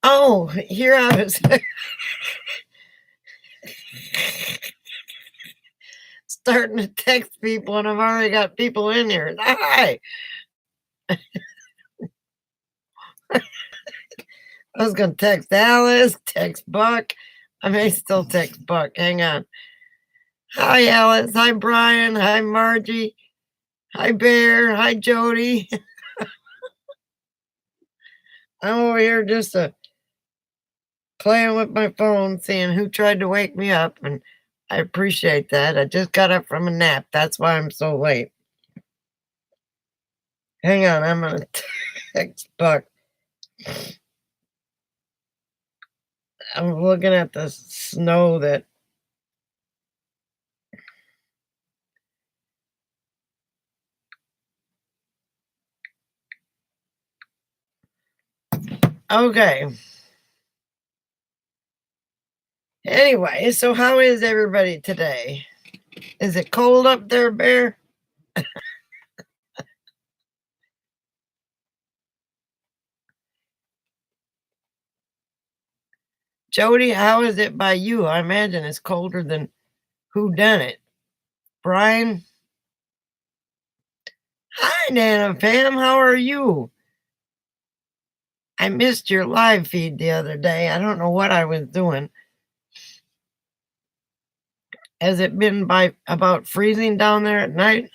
Oh, here I was starting to text people, and I've already got people in here. Hi. I was going to text Alice, text Buck. I may still text Buck. Hang on. Hi, Alice. Hi, Brian. Hi, Margie. Hi, Bear. Hi, Jody. I'm over here just playing with my phone, seeing who tried to wake me up, and I appreciate that. I just got up from a nap. That's why I'm so late. Hang on. I'm going to text Buck. I'm looking at the snow that okay. Anyway, so how is everybody today? Is it cold up there, Bear? Jody, how is it by you? I imagine it's colder than who done it. Brian? Hi, Nana Pam. How are you? I missed your live feed the other day. I don't know what I was doing. Has it been by about freezing down there at night?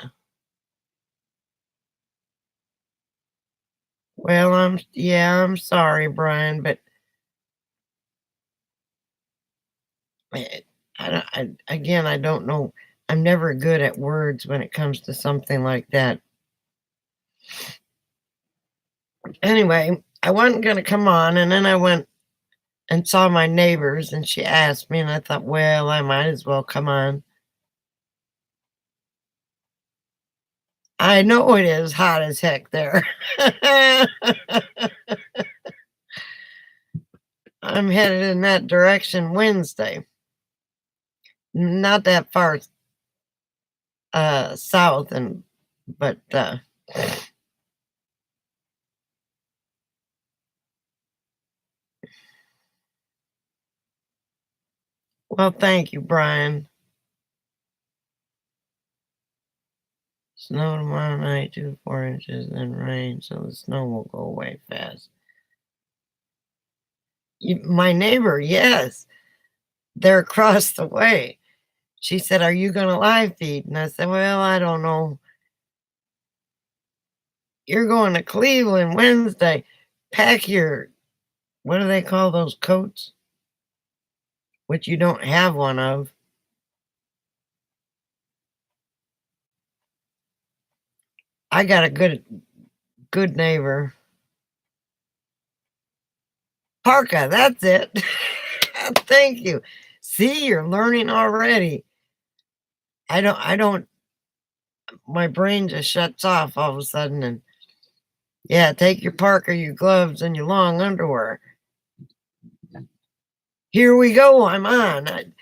Well, I'm sorry, Brian, but again, I don't know. I'm never good at words when it comes to something like that. Anyway, I wasn't going to come on, and then I went and saw my neighbors, and she asked me, and I thought, well, I might as well come on. I know it is hot as heck there. I'm headed in that direction Wednesday. Not that far south, but well, thank you, Brian. Snow tomorrow night, 2 to 4 inches, then rain, so the snow will go away fast. My neighbor, yes, they're across the way. She said, "Are you going to live feed?" And I said, "Well, I don't know. You're going to Cleveland Wednesday. Pack your, what do they call those coats? Which you don't have one of." I got a good neighbor. Parka, that's it. Thank you. See, you're learning already. I don't, my brain just shuts off all of a sudden. And yeah, take your parka, your gloves, and your long underwear. Here we go. I'm on.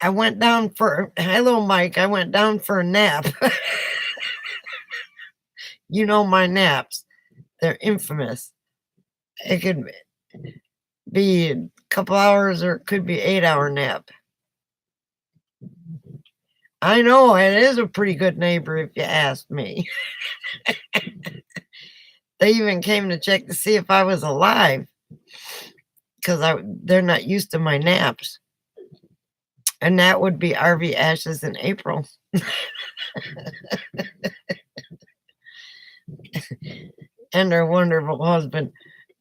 I went down for, hello, Mike. I went down for a nap. You know my naps. They're infamous. It could be a couple hours or it could be 8-hour nap. I know it is a pretty good neighbor if you ask me. They even came to check to see if I was alive because they're not used to my naps. And that would be RV Ashes in April. And her wonderful husband,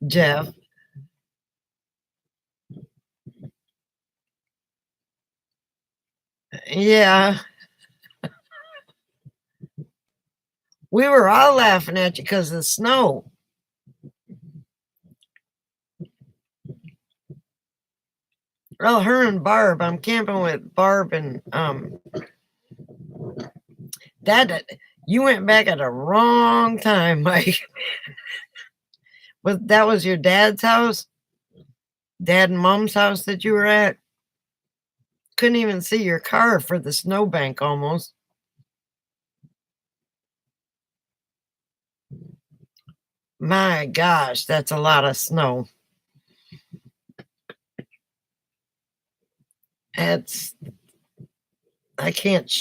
Jeff. Yeah. We were all laughing at you because of the snow. Well, her and Barb. I'm camping with Barb and Dad. You went back at the wrong time, Mike. That was your dad's house? Dad and Mom's house that you were at? Couldn't even see your car for the snowbank almost. My gosh, that's a lot of snow. It's I can't.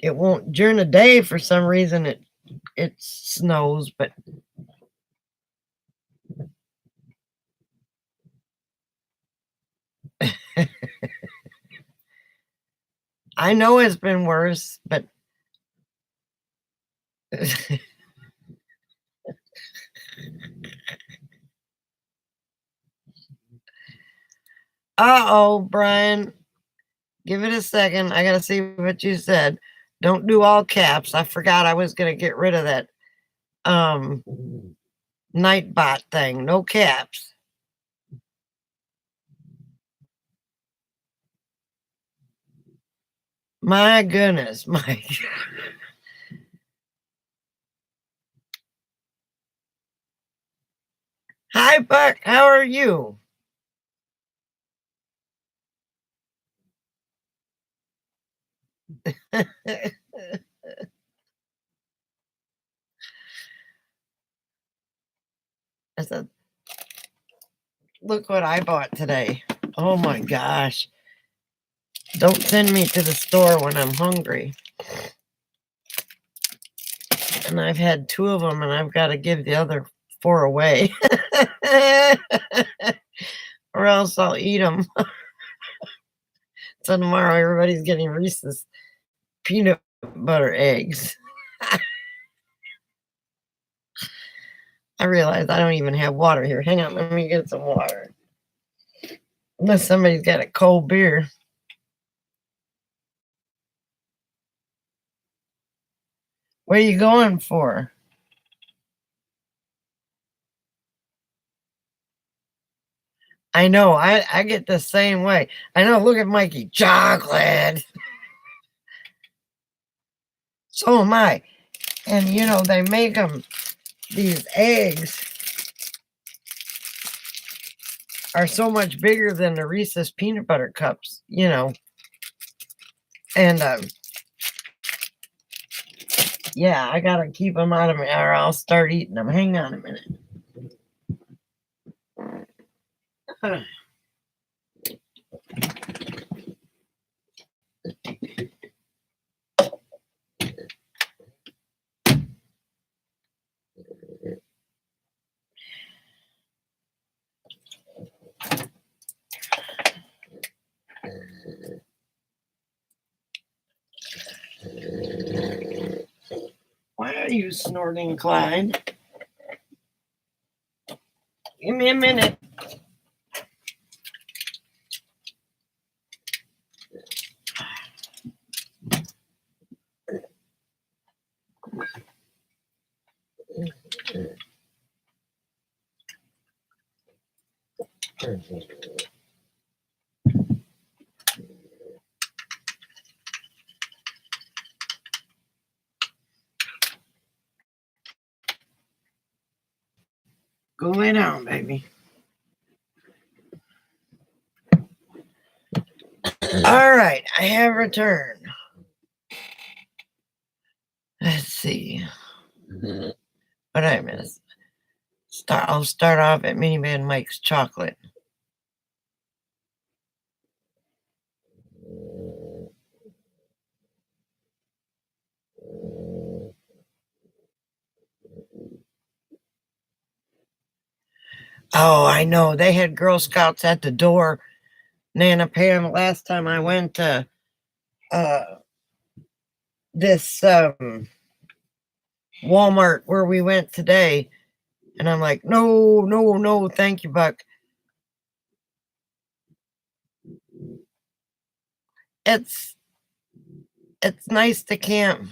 It won't during the day for some reason. It snows, but I know it's been worse. But uh-oh, Brian, give it a second. I gotta see what you said. Don't do all caps. I forgot I was gonna get rid of that um Nightbot thing. No caps. My goodness, Mike. Hi, Buck. How are you? I said, look what I bought today. Oh my gosh. Don't send me to the store when I'm hungry. And I've had 2 of them, and I've got to give the other 4 away. Or else I'll eat them. So tomorrow everybody's getting Reese's peanut butter eggs. I realize I don't even have water here. Hang on, let me get some water. Unless somebody's got a cold beer. What are you going for? I know, I get the same way. I know, look at Mikey. Chocolate. So am I. And you know, they make them, these eggs are so much bigger than the Reese's peanut butter cups, you know. And yeah, I gotta keep them out of me or I'll start eating them. Hang on a minute. Why are you snorting, Clyde? Give me a minute. Go lay down, baby. All right, I have returned. Let's see. What I miss? I'll start off at Miniman Mike's chocolate. Oh, I know. They had Girl Scouts at the door. Nana Pam, last time I went to uh, this Walmart where we went today, and I'm like, no, no, no, thank you, Buck. It's nice to camp.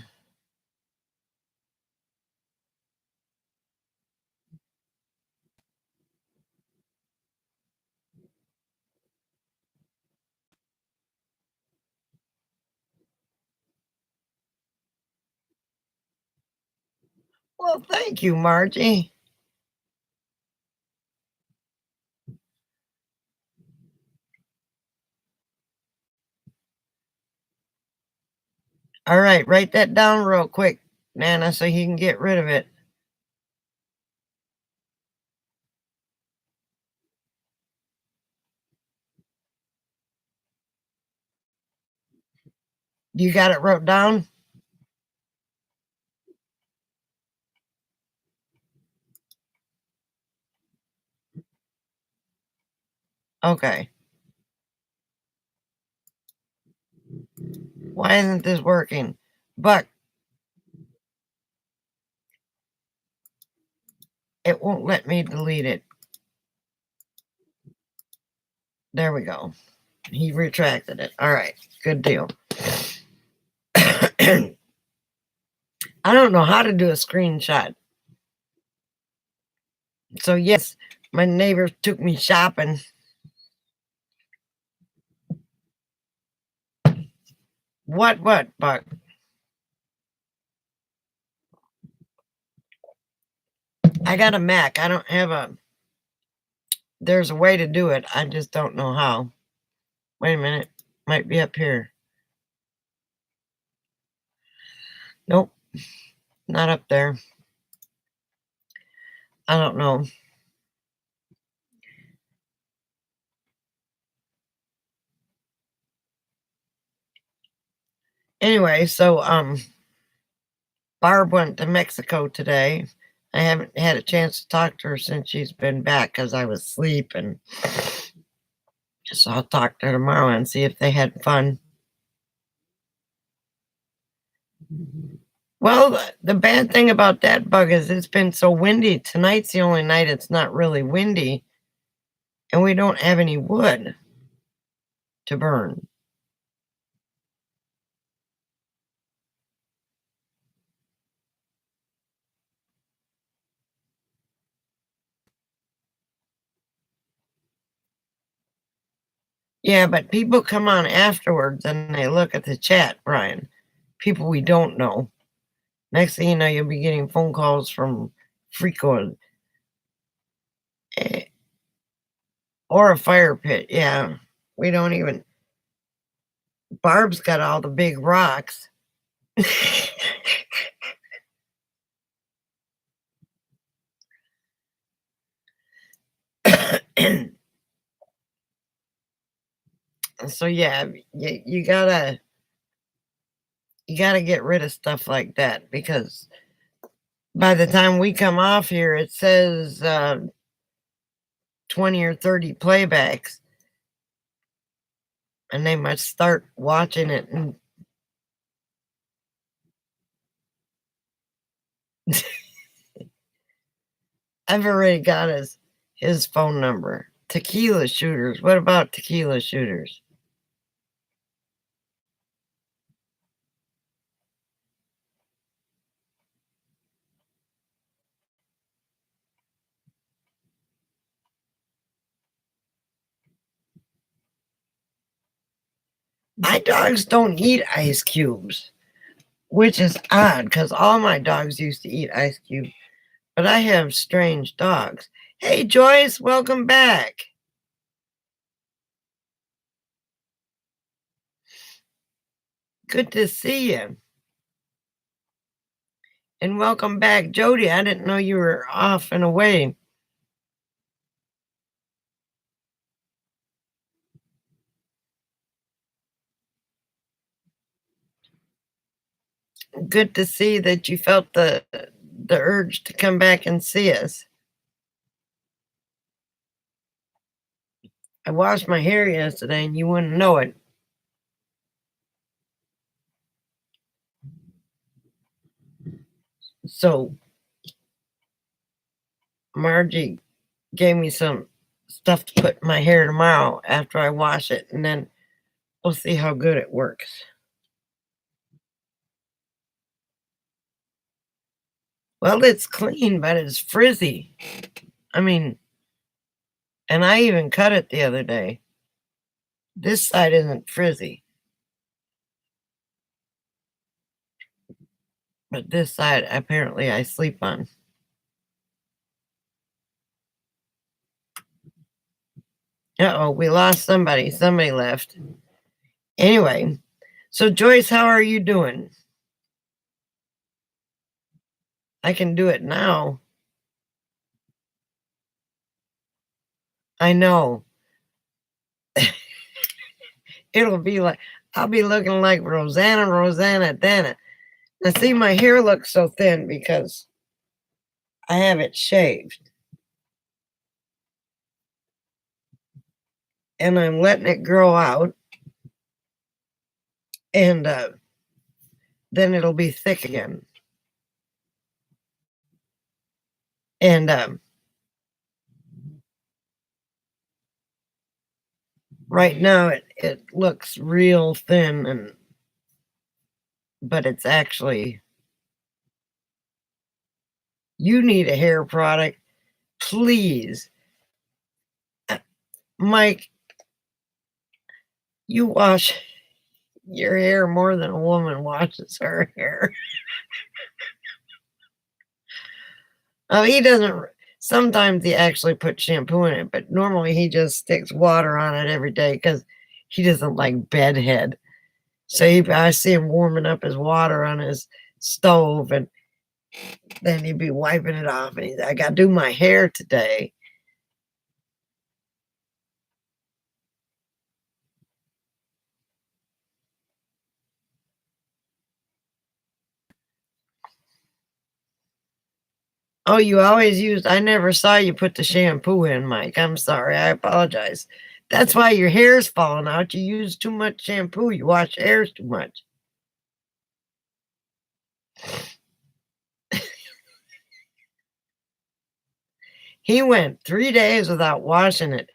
Well, thank you, Margie. All right, write that down real quick, Nana, so you can get rid of it. You got it wrote down? Okay. Why isn't this working? Buck, it won't let me delete it. There we go. He retracted it. All right. Good deal. I don't know how to do a screenshot. So, yes, my neighbor took me shopping. What, Buck? I got a Mac. I don't have a. There's a way to do it. I just don't know how. Wait a minute. Might be up here. Nope. Not up there. I don't know. Anyway, so Barb went to Mexico today. I haven't had a chance to talk to her since she's been back because I was asleep, and so I'll talk to her tomorrow and see if they had fun. Well, the bad thing about that bug is it's been so windy. Tonight's the only night it's not really windy, and we don't have any wood to burn. Yeah, but people come on afterwards and they look at the chat, Brian. People we don't know. Next thing you know, you'll be getting phone calls from Freako or a fire pit. Yeah, we don't even. Barb's got all the big rocks. So yeah, you gotta get rid of stuff like that because by the time we come off here, it says 20 or 30 playbacks, and they must start watching it. And I've already got his phone number. Tequila shooters. What about tequila shooters? My dogs don't eat ice cubes, which is odd because all my dogs used to eat ice cubes, but I have strange dogs. Hey, Joyce, welcome back. Good to see you. And welcome back, Jody. I didn't know you were off and away. Good to see that you felt the urge to come back and see us. I washed my hair yesterday and you wouldn't know it. So Margie gave me some stuff to put in my hair tomorrow after I wash it, and then we'll see how good it works. Well, it's clean, but it's frizzy. I mean, and I even cut it the other day. This side isn't frizzy, but this side apparently I sleep on. Uh-oh, we lost somebody. Somebody left. Anyway, so Joyce, how are you doing? I can do it now. I know. It'll be like I'll be looking like Rosanna Dana. Now, see, my hair looks so thin because I have it shaved. And I'm letting it grow out. And then it'll be thick again. And right now it looks real thin, but it's actually, you need a hair product, please. Mike, you wash your hair more than a woman washes her hair. Oh, he doesn't. Sometimes he actually puts shampoo in it, but normally he just sticks water on it every day because he doesn't like bedhead. So I see him warming up his water on his stove, and then he'd be wiping it off. And I got to do my hair today. Oh, you always used, I never saw you put the shampoo in, Mike. I'm sorry. I apologize. That's why your hair's falling out. You use too much shampoo. You wash hairs too much. He went 3 days without washing it.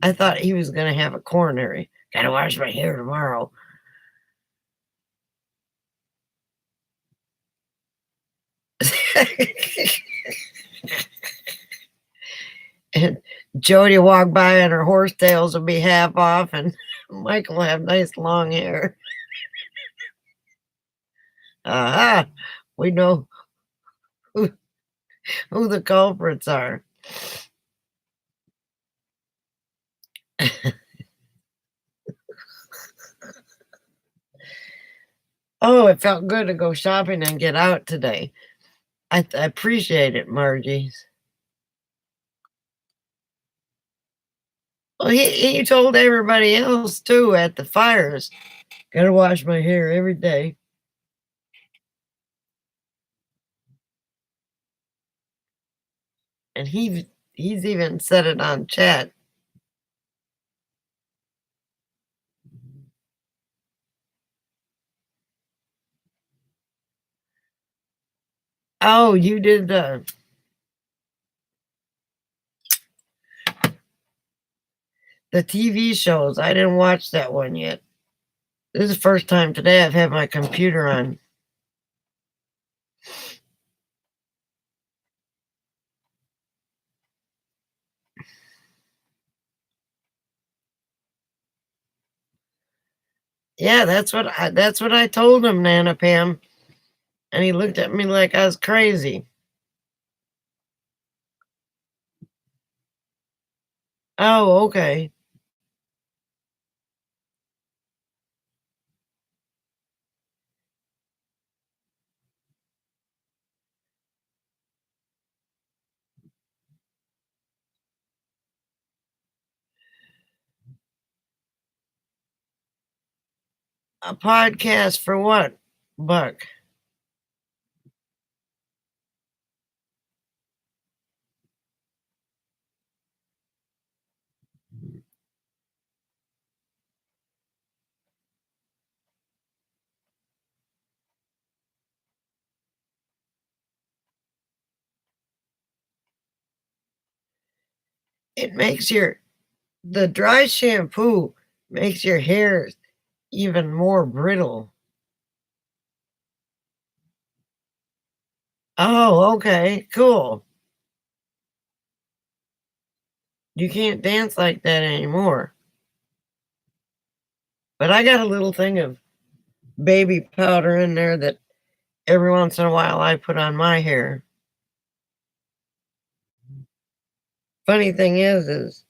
I thought he was going to have a coronary. Gotta wash my hair tomorrow. And Jody walk by and her horsetails will be half off, and Michael will have nice long hair. Aha! We know who the culprits are. Oh, it felt good to go shopping and get out today. I appreciate it, Margie. Well, he told everybody else too at the fires. Gotta wash my hair every day. And he's even said it on chat. Oh, you did the TV shows. I didn't watch that one yet. This is the first time today I've had my computer on. Yeah, that's what I told him, Nana Pam. And he looked at me like I was crazy. Oh, okay. A podcast for what, Buck? It makes the dry shampoo makes your hair even more brittle. Oh, okay, cool. You can't dance like that anymore. But I got a little thing of baby powder in there that every once in a while I put on my hair. Funny thing is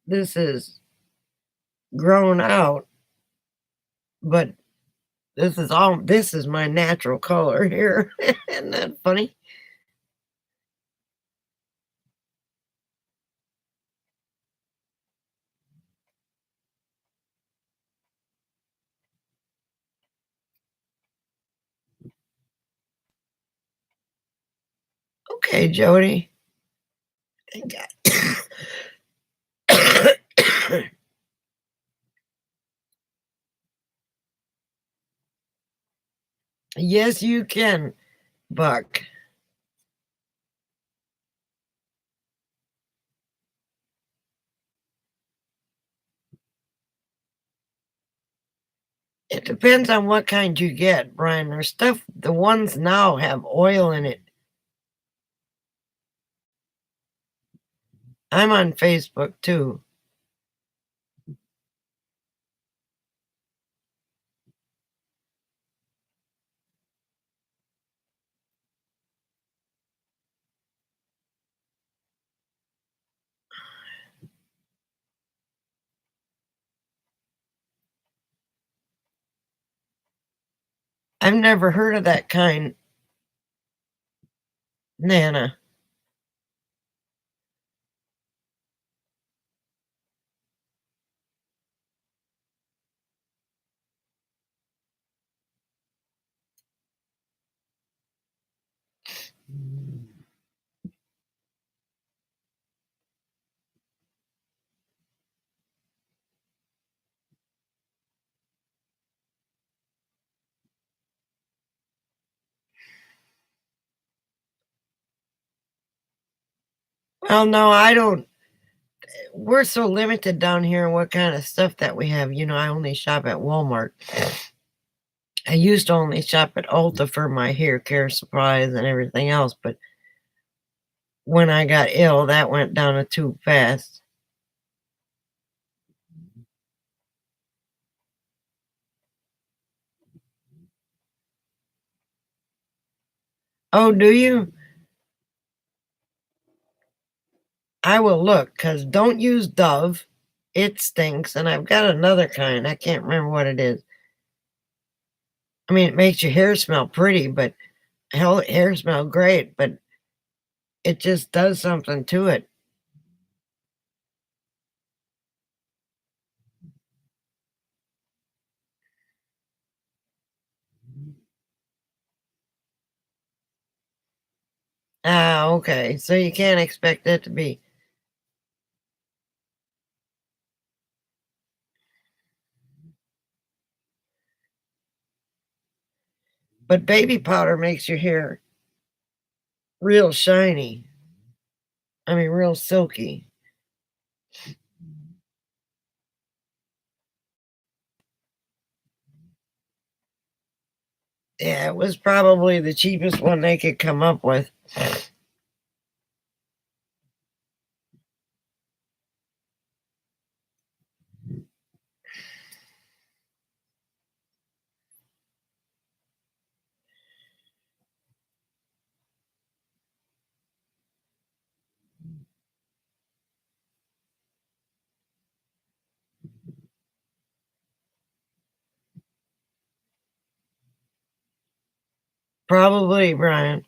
this is grown out, but this is my natural color here. Isn't that funny? Okay, Jody. Yes, you can, Buck. It depends on what kind you get, Brian. There's stuff, the ones now have oil in it. I'm on Facebook too. I've never heard of that kind, Nana. Well, no, I don't. We're so limited down here in what kind of stuff that we have. I only shop at Walmart. I used to only shop at Ulta for my hair care supplies and everything else, but when I got ill, that went down a tube fast. Oh, do you? I will look, because don't use Dove. It stinks, and I've got another kind. I can't remember what it is. I mean, it makes your hair smell pretty, but hell, hair smell great, but it just does something to it. Ah, okay. So you can't expect it to be. But baby powder makes your hair real shiny. I mean, real silky. Yeah, it was probably the cheapest one they could come up with. Probably, Brian.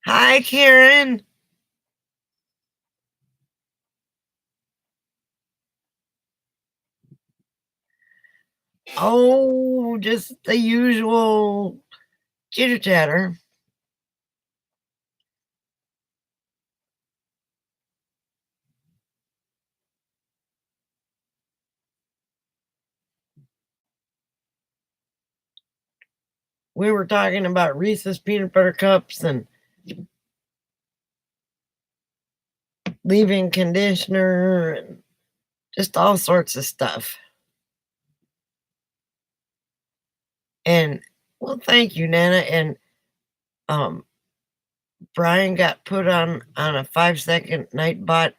Hi, Karen. Oh, just the usual chitter chatter. We were talking about Reese's peanut butter cups and leave-in conditioner and just all sorts of stuff. And well, thank you, Nana. And um, Brian got put on a 5-second Nightbot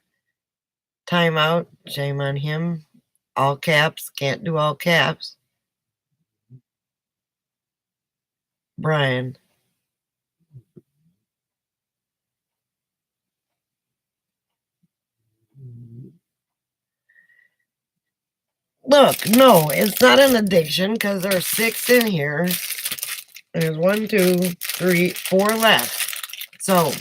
timeout. Shame on him. All caps. Can't do all caps. Brian. Look, no, it's not an addiction because there's 6 in here. There's 1, 2, 3, 4 left. So,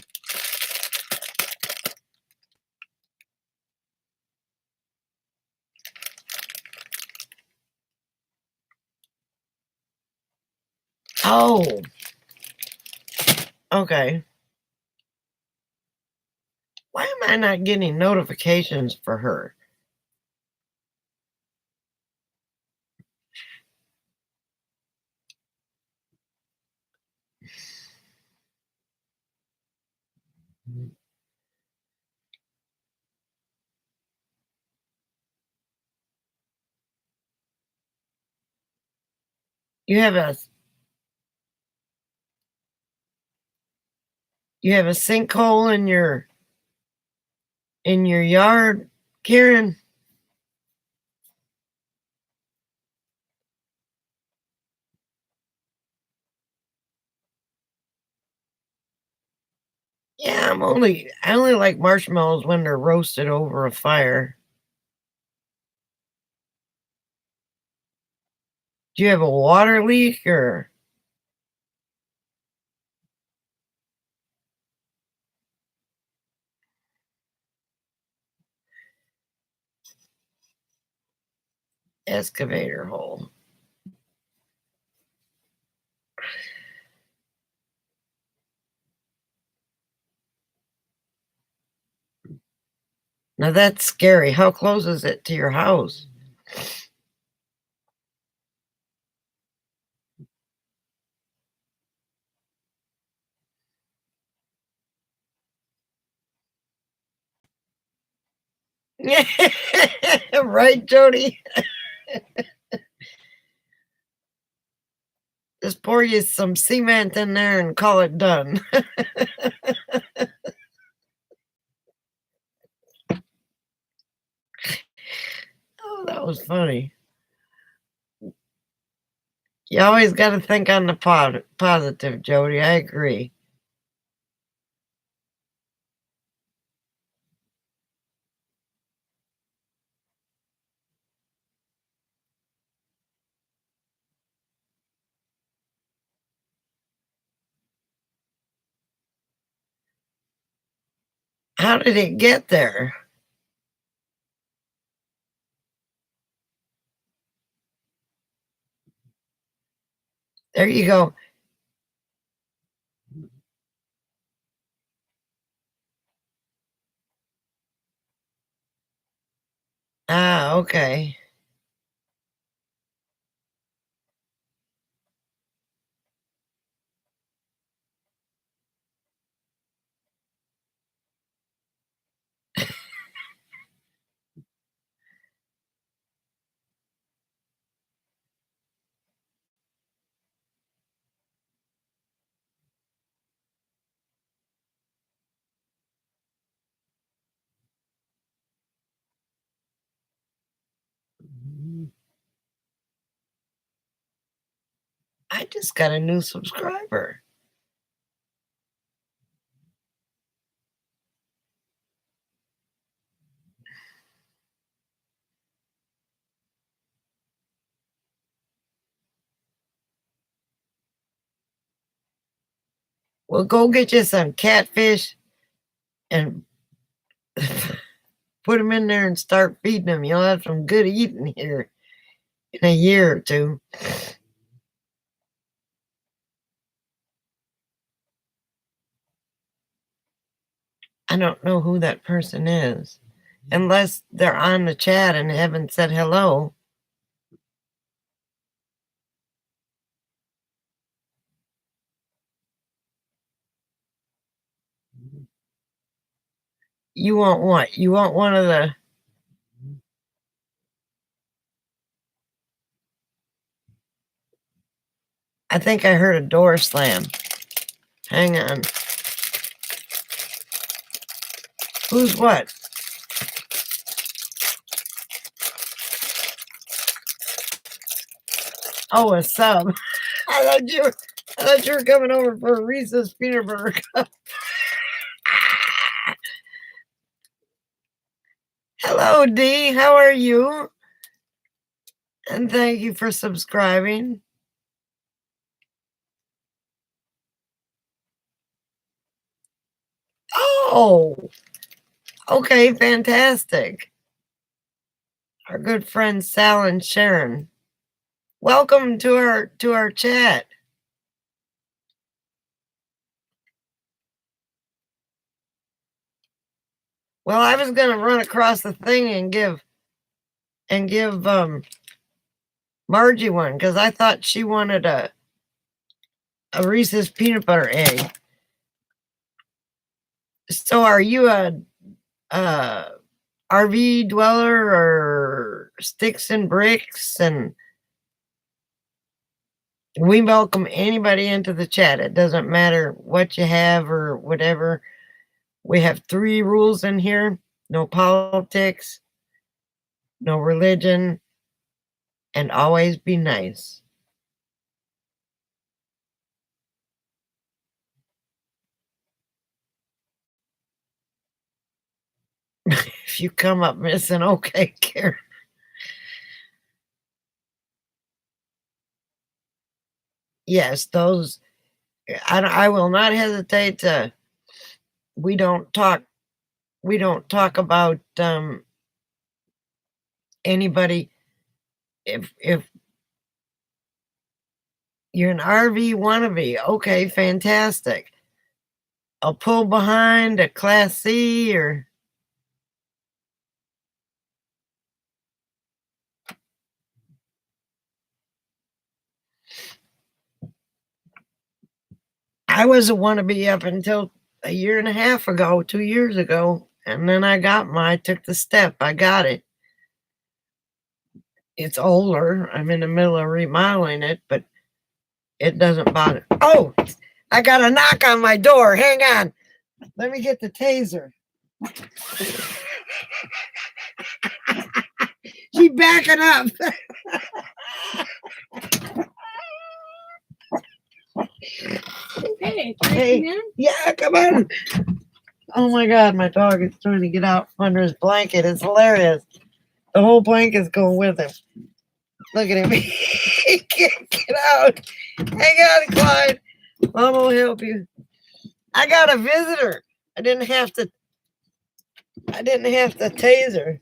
oh, okay. Why am I not getting notifications for her? You have a sinkhole in your yard, Karen? Yeah, I only like marshmallows when they're roasted over a fire. Do you have a water leak or excavator hole? Now that's scary. How close is it to your house? Right, Jody? Just pour you some cement in there and call it done. Oh, that was funny. You always got to think on the positive, Jody. I agree. How did it get there? There you go. Ah, okay. I just got a new subscriber. Well, go get you some catfish and put them in there and start feeding them. You'll have some good eating here in a year or two. I don't know who that person is. Unless they're on the chat and haven't said hello. You want what? You want one of the. I think I heard a door slam. Hang on. Who's what? Oh, a sub. I thought you were coming over for a Reese's peanut butter cup. Hello, Dee. How are you? And thank you for subscribing. Oh, okay, fantastic. Our good friends Sal and Sharon. Welcome to our chat. Well, I was gonna run across the thing and give Margie one because I thought she wanted a Reese's peanut butter egg. So are you a RV dweller or sticks and bricks? And we welcome anybody into the chat. It doesn't matter what you have or whatever. We have 3 rules in here: no politics, no religion, and always be nice. If you come up missing, okay, Karen. Yes, those. I will not hesitate to. We don't talk about anybody. If you're an RV wannabe, okay, fantastic. I'll pull behind a Class C or. I was a wannabe up until a year and a half ago, 2 years ago, and then I took the step. I got it. It's older. I'm in the middle of remodeling it, but it doesn't bother. Oh, I got a knock on my door. Hang on. Let me get the taser. She's backing up. Hey, Hey, yeah, come on. Oh my God, my dog is trying to get out from under his blanket. It's hilarious. The whole blanket's going with him. Look at him. He can't get out. Hang on, Clyde. Mom will help you. I got a visitor. I didn't have to taser.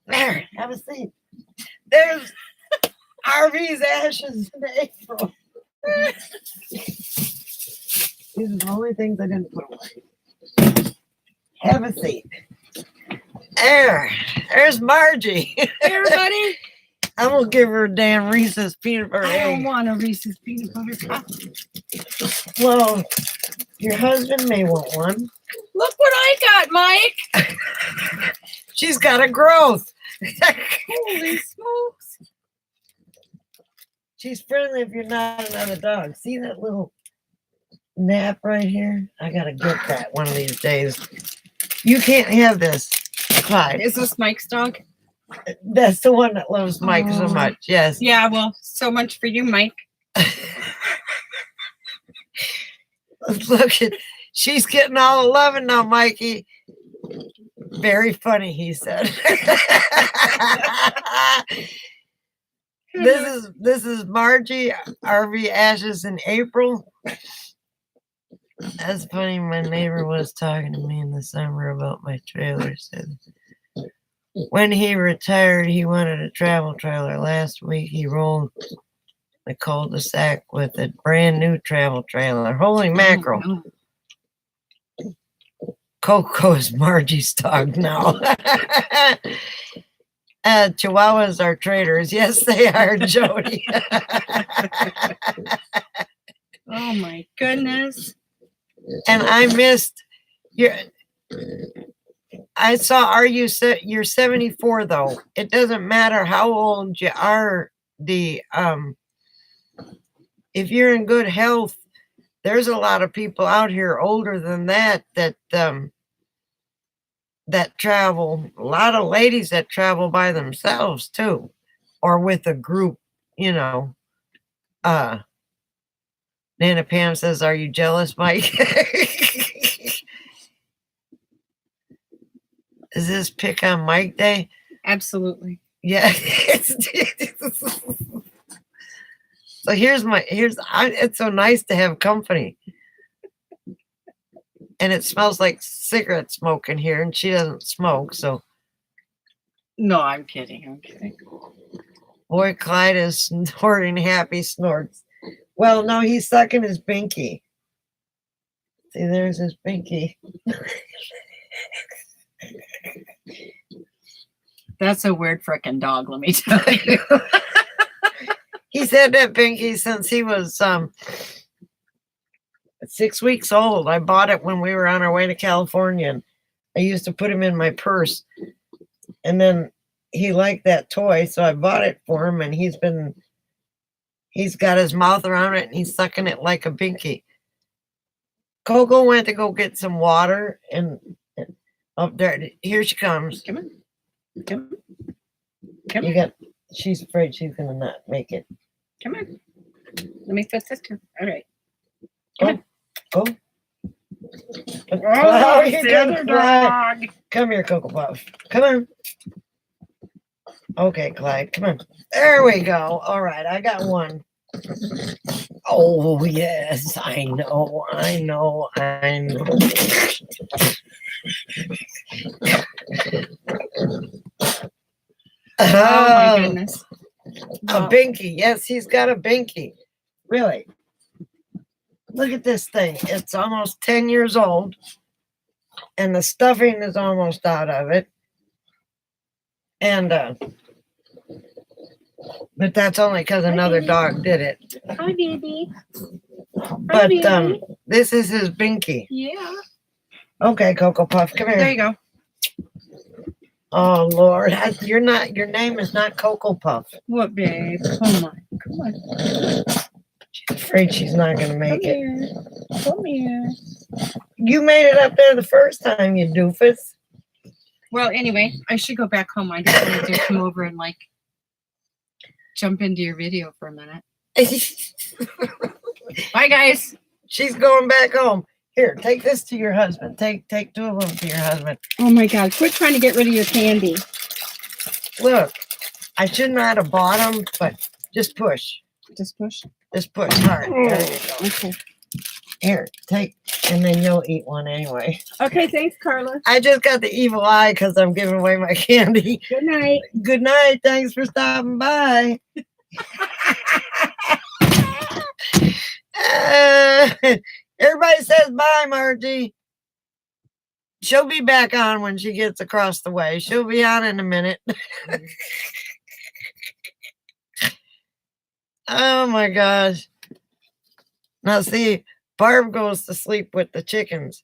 There, have a seat. There's RV's ashes in April. These are the only things I didn't put away. Have a seat. There's Margie. Hey, everybody. I'm gonna give her a damn Reese's peanut butter I don't egg. want a Reese's peanut butter cup. Well, your husband may want one. Look what I got, Mike. She's got a growth. Holy smokes. She's friendly if you're not another dog. See that little nap right here? I gotta get that one of these days. You can't have this, Clyde. Is this Mike's dog? That's the one that loves Mike so much. Yes. Yeah, well, so much for you, Mike. Look at, she's getting all the loving now, Mikey. Very funny, he said. This is Margie, RV Ashes in April. That's funny. My neighbor was talking to me in the summer about my trailer. Said when he retired, he wanted a travel trailer. Last week, he rolled the cul-de-sac with a brand new travel trailer. Holy mackerel. Coco is Margie's dog now. Chihuahuas are traitors. Yes, they are, Jody. Oh my goodness. And I missed your. I saw. You're 74 though. It doesn't matter how old you are. If you're in good health, there's a lot of people out here older than that travel. A lot of ladies that travel by themselves too, or with a group. You know. Nana Pam says, "Are you jealous, Mike?" Is this pick on Mike day? Absolutely. Yeah. So it's so nice to have company. and it smells like cigarette smoke in here, and she doesn't smoke, so. No, I'm kidding. I'm kidding. Boy, Clyde is snorting happy snorts. Well, no, he's sucking his binky. See, there's his binky. That's a weird frickin' dog, let me tell you. He's had that binky since he was 6 weeks old. I bought it when we were on our way to California, and I used to put him in my purse. And then he liked that toy, so I bought it for him, and he's got his mouth around it, and he's sucking it like a binky. Coco went to go get some water, and up there, here she comes. Come on. Come on. She's afraid she's gonna not make it. Come on. Let me fix this too. All right. Go. Oh, Here the comes other Clyde. dog. Come here, Coco Puff. Come on. Okay, Clyde, come on. There we go. All right, I got one. Oh, yes, I know. Oh my goodness. A binky. Yes, he's got a binky. Really. Look at this thing. It's almost 10 years old, and the stuffing is almost out of it. And but that's only because another dog did it. Hi, baby. But baby. this is his binky. Yeah. Okay, Coco Puff, come here. There you go. Oh Lord, your name is not Coco Puff. What, babe? Come on. She's afraid she's not gonna make it. Come here. You made it up there the first time, you doofus. Well, anyway, I should go back home. I just wanted to come over and jump into your video for a minute. Bye, guys. She's going back home. Here, take this to your husband. Take 2 of them to your husband. Oh my God! Quit trying to get rid of your candy. Look, I should not have bought them, but just push. Just push. Just push hard. There you go. Okay. Here, take, and then you'll eat one anyway. Okay, thanks, Carla. I just got the evil eye because I'm giving away my candy. Good night. Good night. Thanks for stopping by. Everybody says bye, Margie. She'll be back on when she gets across the way. She'll be on in a minute. Oh my gosh. Now see, Barb goes to sleep with the chickens.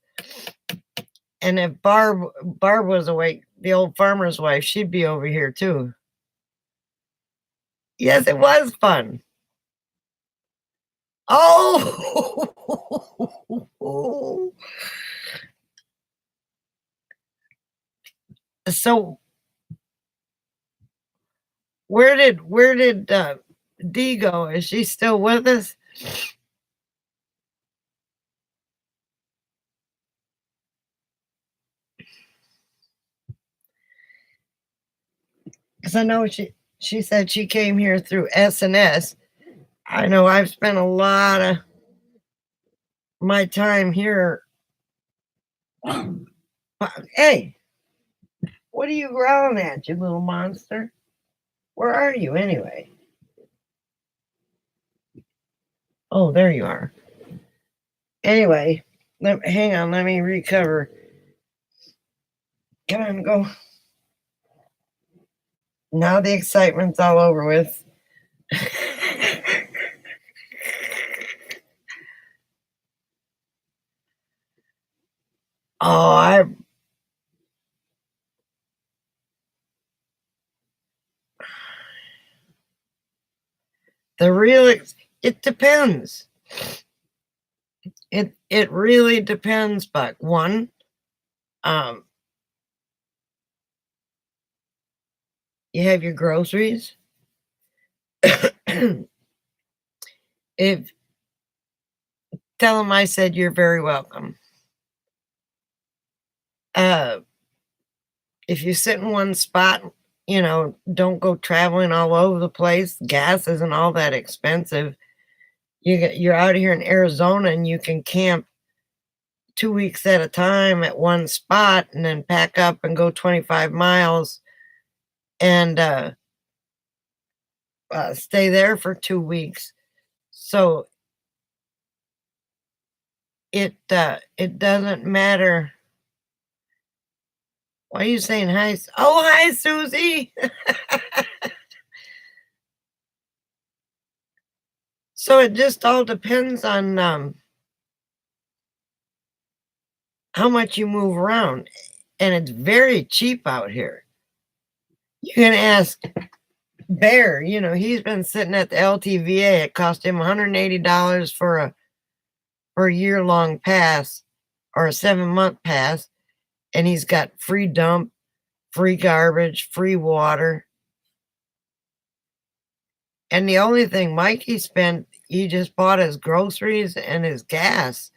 And if Barb was awake, the old farmer's wife, she'd be over here too. Yes, it was fun. Oh! So where did Dee go? Is she still with us? Because I know she said she came here through S&S. I know I've spent a lot of my time here. Hey, what are you growling at, you little monster? Where are you anyway? Oh, there you are. Anyway, hang on, let me recover. Come on, go. Now the excitement's all over with. Oh, it depends. It really depends, but one, you have your groceries. Tell them I said you're very welcome. If you sit in one spot, don't go traveling all over the place. Gas isn't all that expensive. You're out here in Arizona and you can camp 2 weeks at a time at one spot and then pack up and go 25 miles and stay there for 2 weeks. So it doesn't matter. Why are you saying hi? Oh, hi, Susie. So it just all depends on how much you move around, and it's very cheap out here. You can ask Bear. He's been sitting at the LTVA. It cost him $180 for a year-long pass or a 7-month pass, and he's got free dump, free garbage, free water. And the only thing Mikey spent, he just bought his groceries and his gas.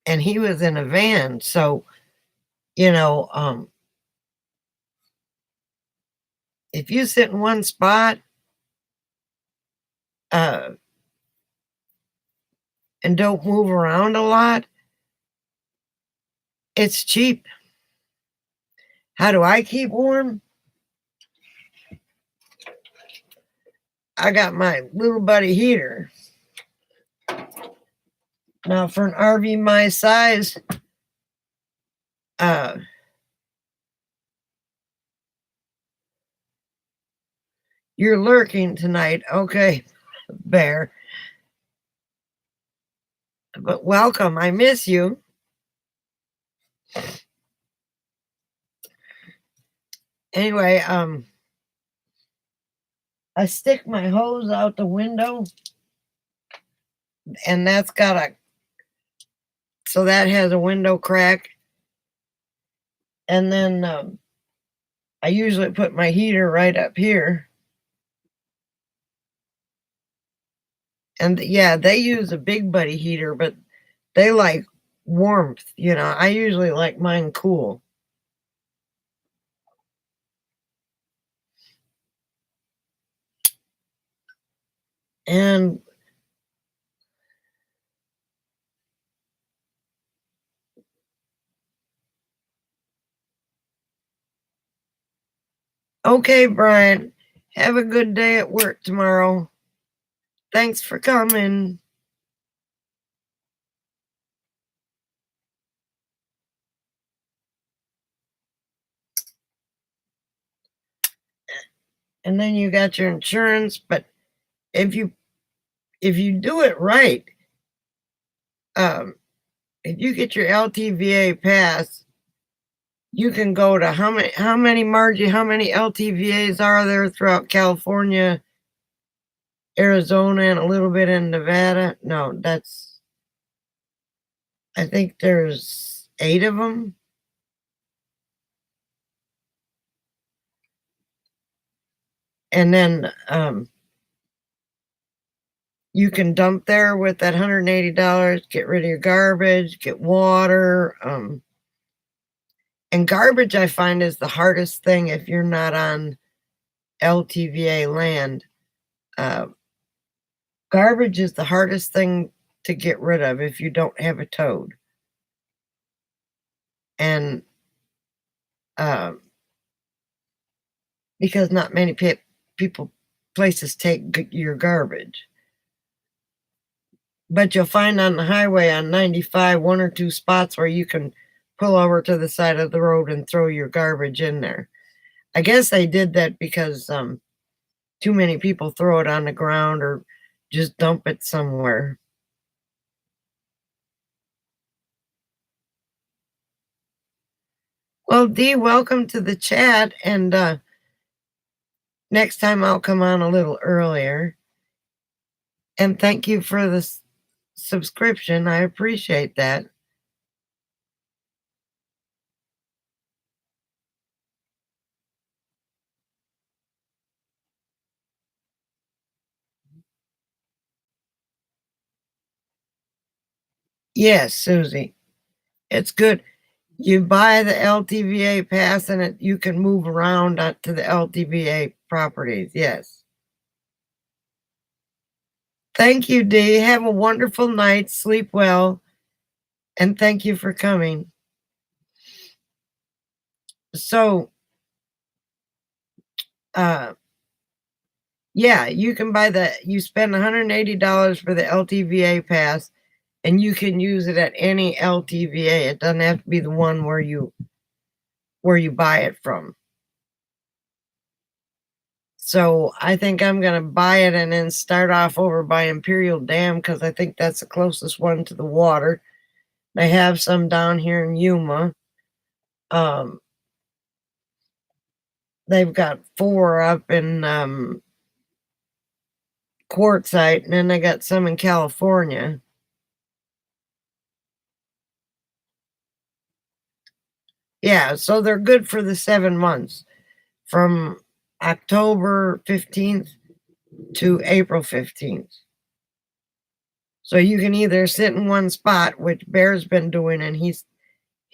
And he was in a van. So, if you sit in one spot and don't move around a lot, it's cheap. How do I keep warm? I got my little buddy heater. Now, for an RV my size, you're lurking tonight. Okay, Bear. But welcome. I miss you. Anyway, I stick my hose out the window, and so that has a window crack. And then I usually put my heater right up here. And yeah, they use a big buddy heater, but they like warmth. I usually like mine cool. And okay, Brian, have a good day at work tomorrow. Thanks for coming. And then you got your insurance, but if you do it right, if you get your LTVA pass, you can go to how many Margie, how many LTVAs are there throughout California, Arizona, and a little bit in Nevada? No, I think there's 8 of them. And then you can dump there with that $180, get rid of your garbage, get water. And garbage, I find, is the hardest thing if you're not on LTVA land. Garbage is the hardest thing to get rid of if you don't have a toad. And because not many places take your garbage. But you'll find on the highway on 95 1 or 2 spots where you can pull over to the side of the road and throw your garbage in there. I guess they did that because too many people throw it on the ground or just dump it somewhere. Well, Dee, welcome to the chat, and next time I'll come on a little earlier. And thank you for the subscription. I appreciate that. Yes, Susie, it's good. You buy the LTVA pass and you can move around to the LTVA properties. Yes. Thank you, Dee. Have a wonderful night. Sleep well. And thank you for coming. So, yeah, you can buy you spend $180 for the LTVA pass, and you can use it at any LTVA. It doesn't have to be the one where you buy it from. So I think I'm going to buy it and then start off over by Imperial Dam because I think that's the closest one to the water. They have some down here in Yuma. They've got 4 up in Quartzsite, and then they got some in California. Yeah, so they're good for the 7 months from October 15th to April 15th. So you can either sit in one spot, which Bear's been doing, and he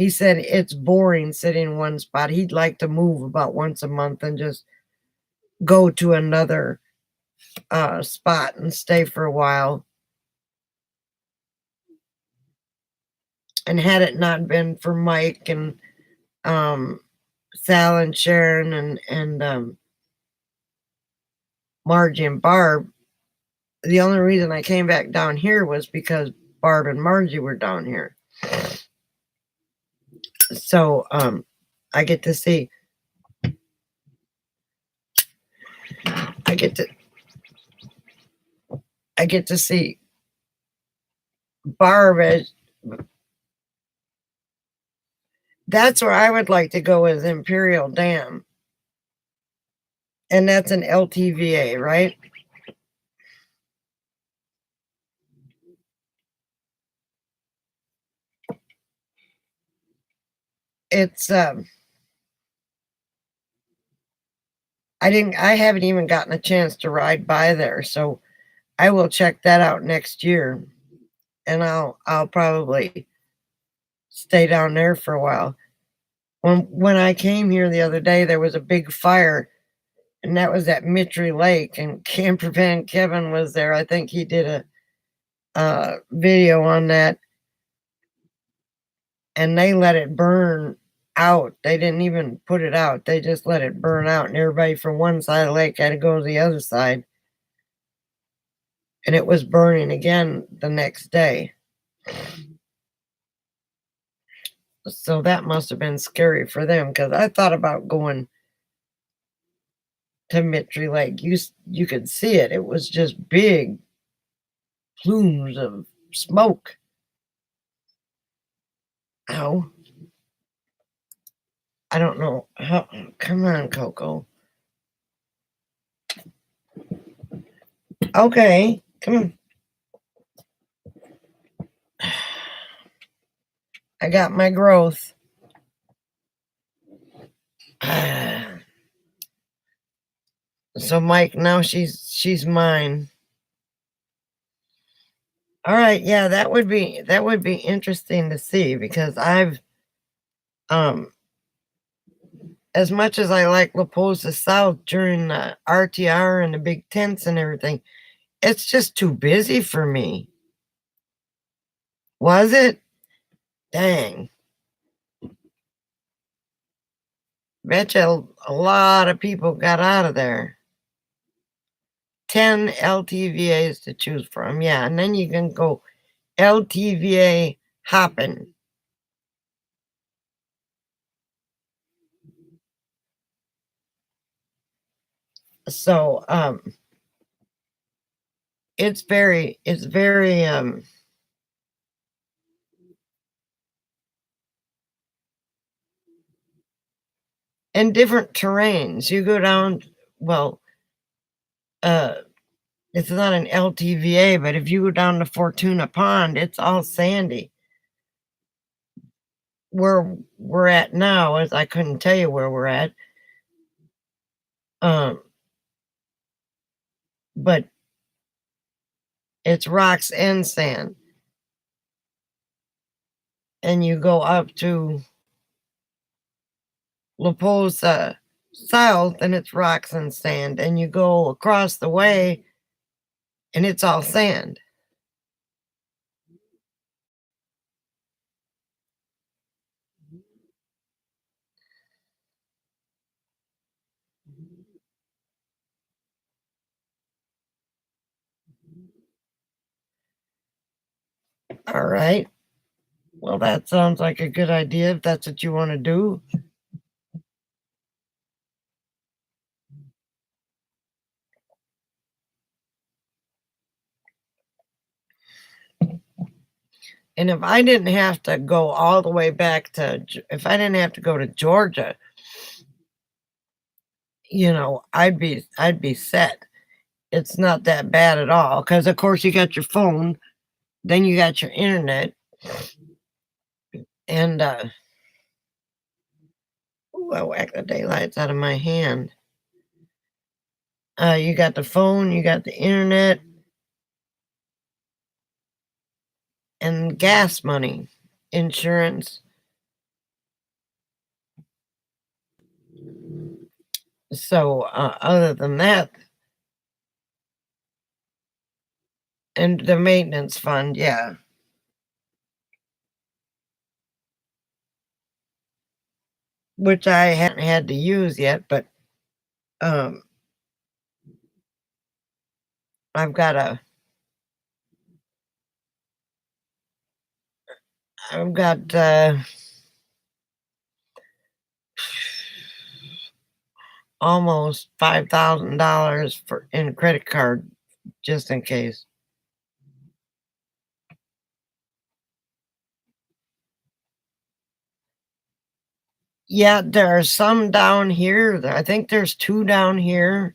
said it's boring sitting in one spot. He'd like to move about once a month and just go to another spot and stay for a while. And had it not been for Mike and Sal and Sharon and Margie and Barb, the only reason I came back down here was because Barb and Margie were down here. So I get to see Barb as that's where I would like to go, is Imperial Dam. And that's an LTVA, right? It's I haven't even gotten a chance to ride by there, so I will check that out next year. And I'll probably stay down there for a while. When I came here the other day, there was a big fire, and that was at Mitry Lake, and Camper Van Kevin was there. I think he did a video on that, and they let it burn out. They didn't even put it out. They just let it burn out, and everybody from one side of the lake had to go to the other side. And it was burning again the next day. So that must have been scary for them, because I thought about going to Mitry Lake. You could see it. It was just big plumes of smoke. Ow. I don't know how. Come on, Coco. Okay, come on. I got my growth. So Mike, now she's mine. All right, yeah, that would be interesting to see, because I've as much as I like La Posa South during the RTR and the big tents and everything, it's just too busy for me. Was it? Dang. Betcha a lot of people got out of there. 10 LTVAs to choose from. Yeah, and then you can go LTVA hopping. So it's very in different terrains. You go down, well, it's not an LTVA, but if you go down to Fortuna Pond, it's all sandy. Where we're at now, as I couldn't tell you where we're at, but it's rocks and sand. And you go up to La Posa South, and it's rocks and sand. And you go across the way, and it's all sand. All right. Well, that sounds like a good idea if that's what you want to do. And if I didn't have to go all the way back to, if I didn't have to go to Georgia, I'd be set. It's not that bad at all because, of course, you got your phone, then you got your internet, and ooh, I whacked the daylights out of my hand. You got the phone, you got the internet, and gas money, insurance. So, other than that, and the maintenance fund, yeah, which I haven't had to use yet, but um, I've got a, I've got almost $5,000 for in a credit card just in case. Yeah, there are some down here. I think there's two down here,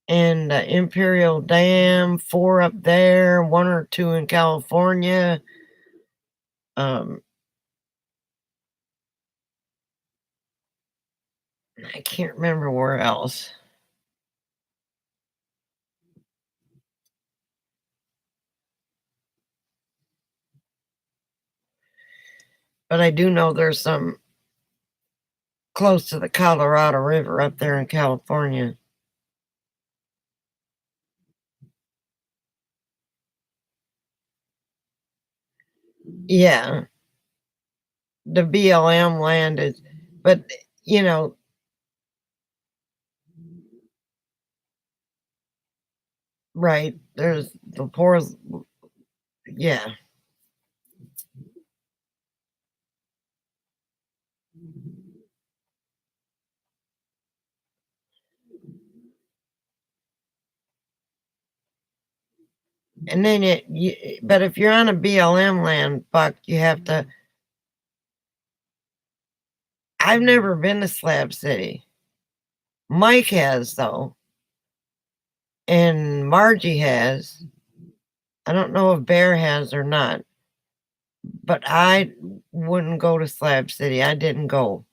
and Imperial Dam, four up there, one or two in California. Um, I can't remember where else. But I do know there's some close to the Colorado River up there in California. Yeah, the BLM land is, but you know, right? There's the poor, yeah. And then but if you're on a BLM land, Buck, you have to. I've never been to Slab City. Mike has though, and Margie has. I don't know if Bear has or not, but I wouldn't go to Slab City. I didn't go.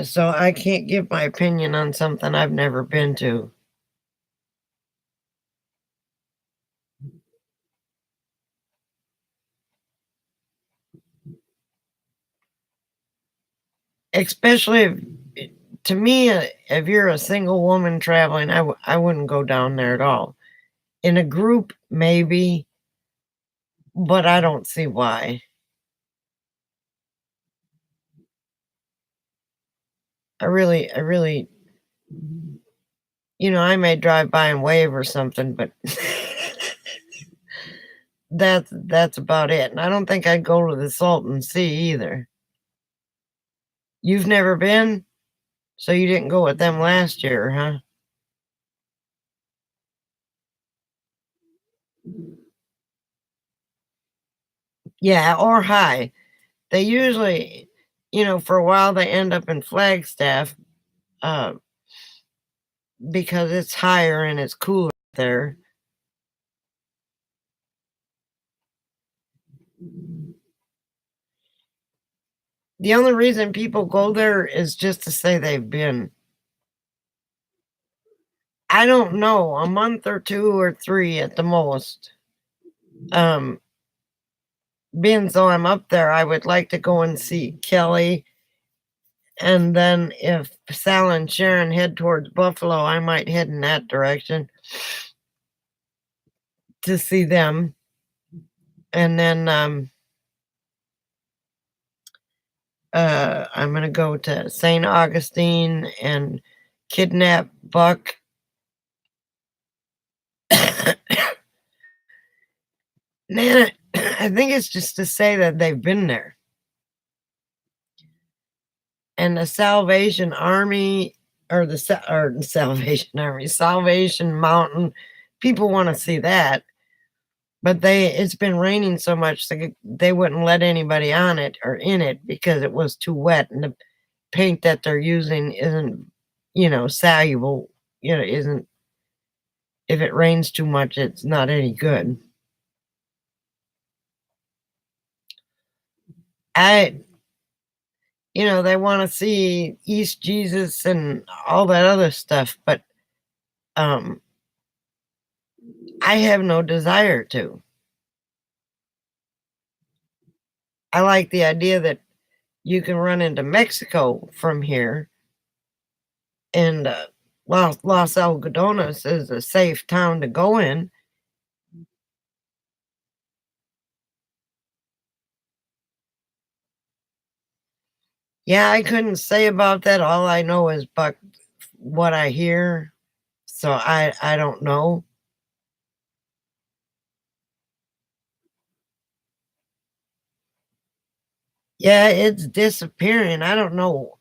So I can't give my opinion on something I've never been to. Especially if, to me, if you're a single woman traveling, I wouldn't go down there at all. In a group, maybe, but I don't see why. I really, I may drive by and wave or something, but that's about it. And I don't think I'd go to the Salton Sea either. You've never been? So you didn't go with them last year, huh? Yeah, or high. They usually, for a while they end up in Flagstaff, uh, because it's higher and it's cooler there. The only reason people go there is just to say they've been. I don't know, a month or 2 or 3 at the most. Being so I'm up there, I would like to go and see Kelly, and then if Sal and Sharon head towards Buffalo, I might head in that direction to see them. And then I'm gonna go to St. Augustine and kidnap Buck. Nana, I think it's just to say that they've been there. And the Salvation Army, or the Salvation Army, Salvation Mountain, people want to see that. But it's been raining so much they wouldn't let anybody on it or in it because it was too wet, and the paint that they're using isn't, soluble. Isn't, if it rains too much, it's not any good. I, they want to see East Jesus and all that other stuff, but I have no desire to. I like the idea that you can run into Mexico from here, and Los Algodones is a safe town to go in. Yeah, I couldn't say about that. All I know is what I hear, so I don't know. Yeah, it's disappearing. I don't know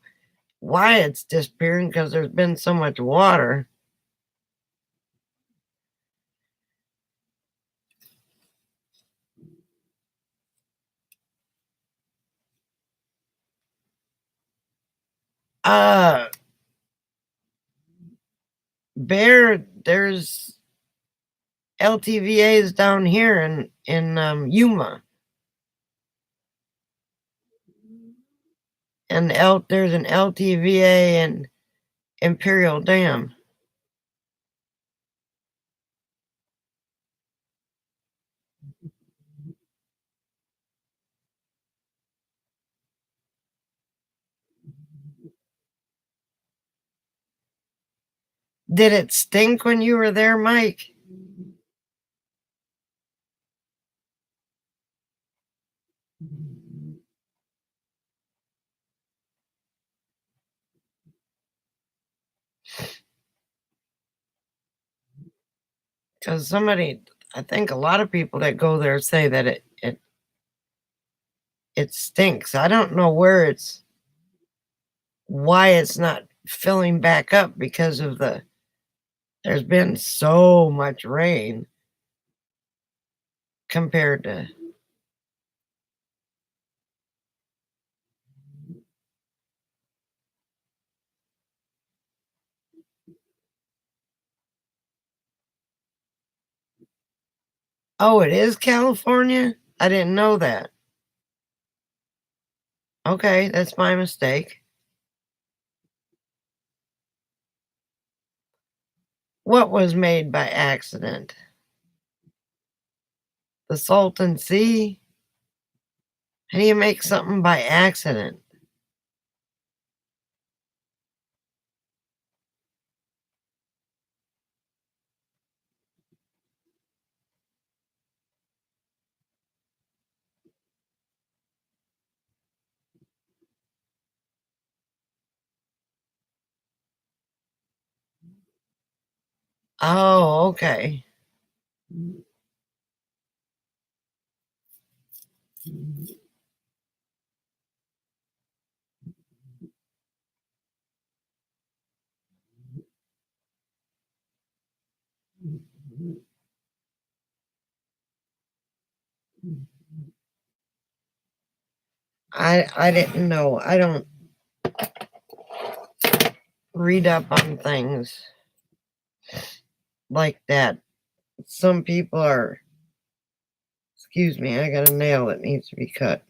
why it's disappearing because there's been so much water. Uh, there's LTVAs down here in Yuma, and there's an LTVA in Imperial Dam. Did it stink when you were there, Mike? Because I think a lot of people that go there say that it stinks. I don't know why it's not filling back up because there's been so much rain compared to. Oh, it is California? I didn't know that. Okay, that's my mistake. What was made by accident? The Salton Sea? How do you make something by accident? Oh, okay. I didn't know. I don't read up on things like that. Some people are. Excuse me, I got a nail that needs to be cut.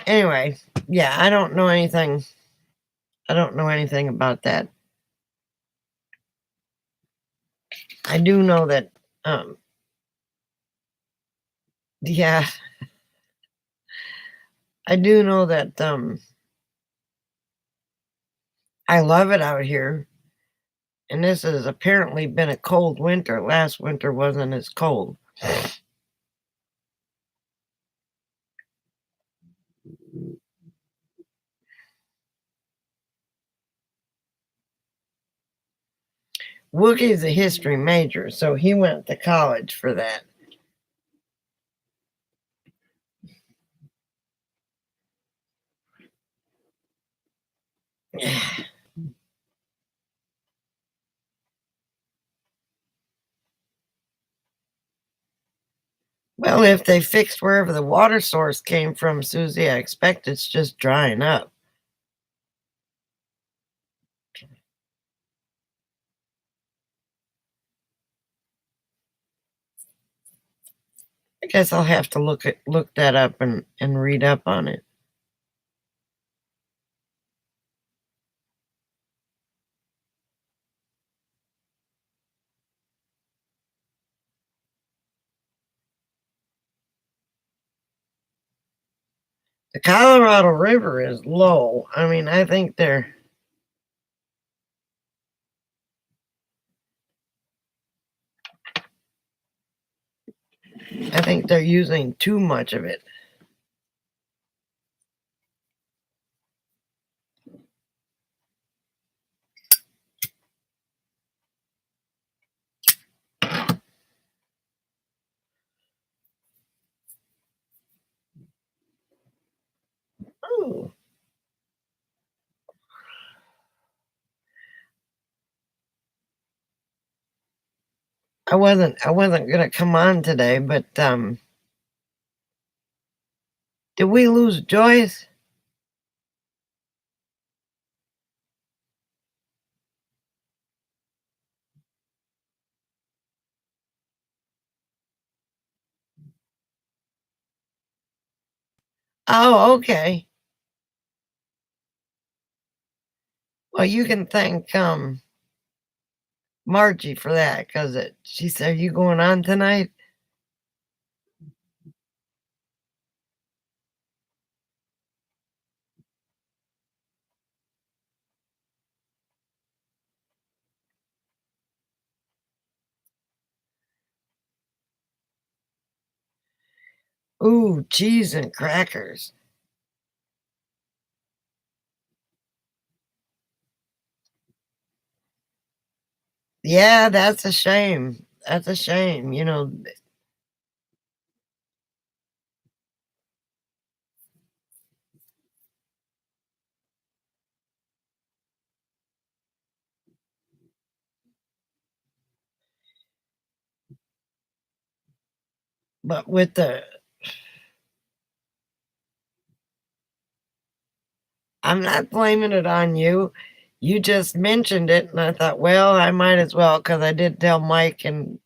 Anyway, yeah, I don't know anything. I don't know anything about that. I do know that, yeah, I do know that, I love it out here. And this has apparently been a cold winter. Last winter wasn't as cold. Wookie's a history major, so he went to college for that. Well, if they fixed wherever the water source came from, Susie, I expect it's just drying up. I guess I'll have to look that up and read up on it. The Colorado River is low. I mean, I think they're using too much of it. Ooh. I wasn't gonna come on today, but did we lose Joyce? Oh, okay. Well, you can thank Margie for that because she said, "You going on tonight?" Ooh, cheese and crackers. Yeah, that's a shame. That's a shame. But I'm not blaming it on you. You just mentioned it, and I thought, well, I might as well because I did tell Mike and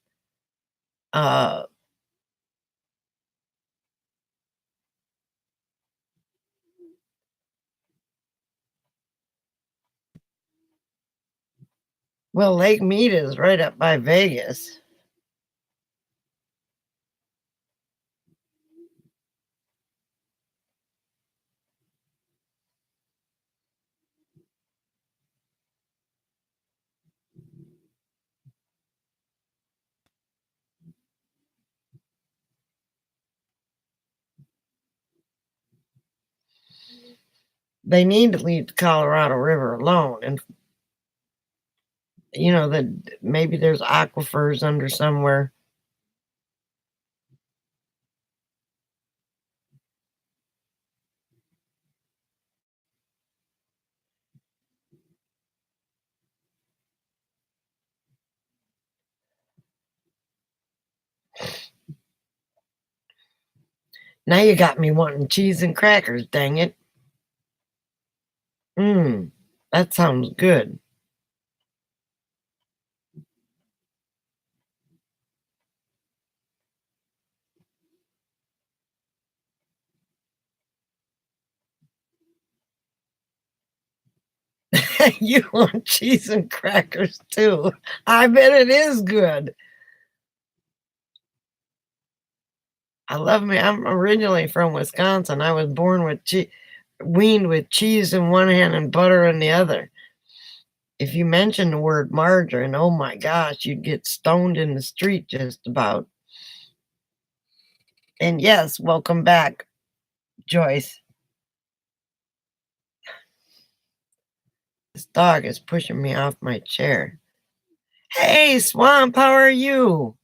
uh, well, Lake Mead is right up by Vegas. They need to leave the Colorado River alone, and that maybe there's aquifers under somewhere. Now you got me wanting cheese and crackers, dang it. Mmm, that sounds good. You want cheese and crackers too. I bet it is good. I love me. I'm originally from Wisconsin. I was born with weaned with cheese in one hand and butter in the other. If you mention the word margarine, oh my gosh, you'd get stoned in the street just about. And yes, welcome back, Joyce. This dog is pushing me off my chair. Hey, Swamp, how are you?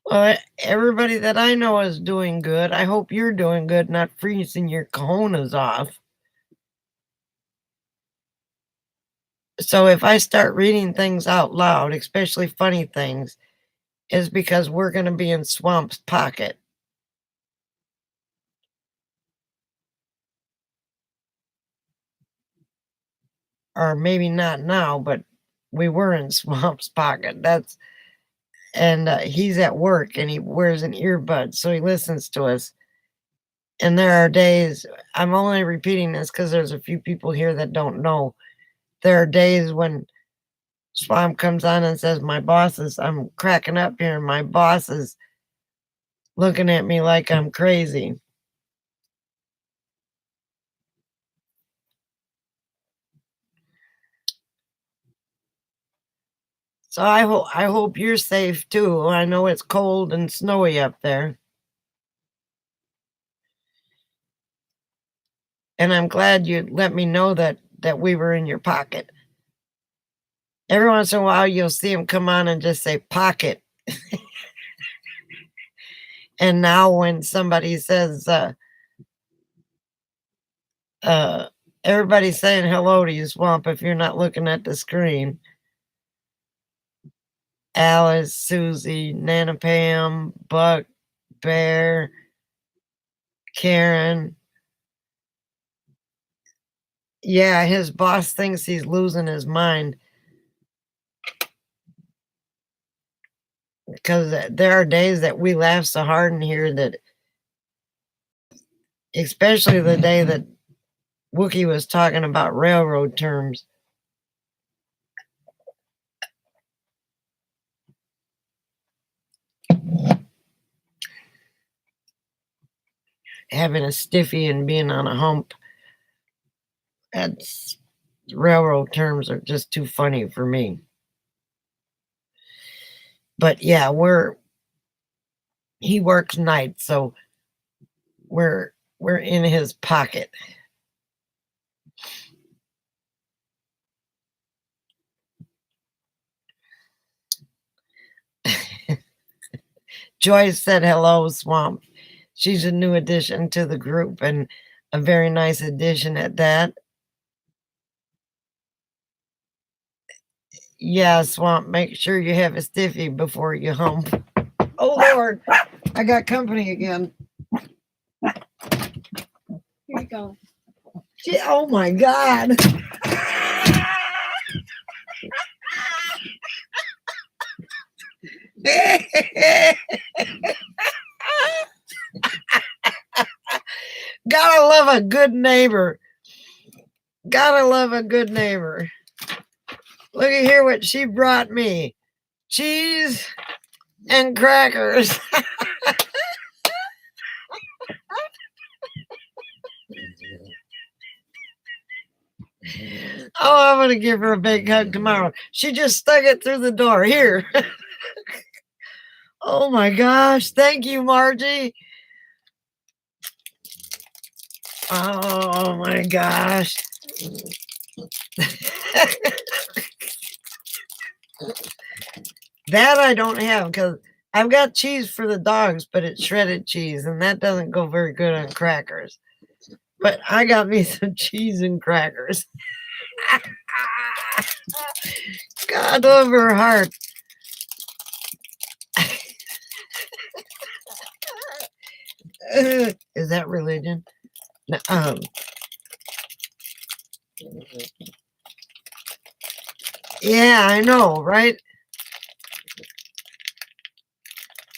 Well, everybody that I know is doing good. I hope you're doing good, not freezing your cojones off. So if I start reading things out loud, especially funny things, is because we're going to be in Swamp's pocket. Or maybe not now, but we were in Swamp's pocket. And he's at work and he wears an earbud, so he listens to us. And there are days, I'm only repeating this because there's a few people here that don't know. There are days when Swamp comes on and says, I'm cracking up here, and my boss is looking at me like I'm crazy. So I hope you're safe too. I know it's cold and snowy up there. And I'm glad you let me know that we were in your pocket. Every once in a while you'll see him come on and just say pocket. And now when somebody says everybody's saying hello to you, Swamp, if you're not looking at the screen. Alice, Susie, Nana Pam, Buck, Bear, Karen. Yeah, his boss thinks he's losing his mind. Because there are days that we laugh so hard in here that, especially the day that Wookie was talking about railroad terms. Having a stiffy and being on a hump. That's railroad terms are just too funny for me. But yeah, he works nights, so we're in his pocket. Joyce said hello, Swamp. She's a new addition to the group and a very nice addition at that. Yeah, Swamp, make sure you have a stiffy before you hump. Oh, Lord, I got company again. Here you go. Oh, my God. Gotta love a good neighbor. Gotta love a good neighbor. Look at here what she brought me. Cheese and crackers. Oh, I'm going to give her a big hug tomorrow. She just stuck it through the door. Here. Oh my gosh. Thank you, Margie. Oh my gosh. That I don't have because I've got cheese for the dogs, but it's shredded cheese, and that doesn't go very good on crackers. But I got me some cheese and crackers. God love her heart. Is that religion? Yeah, I know, right?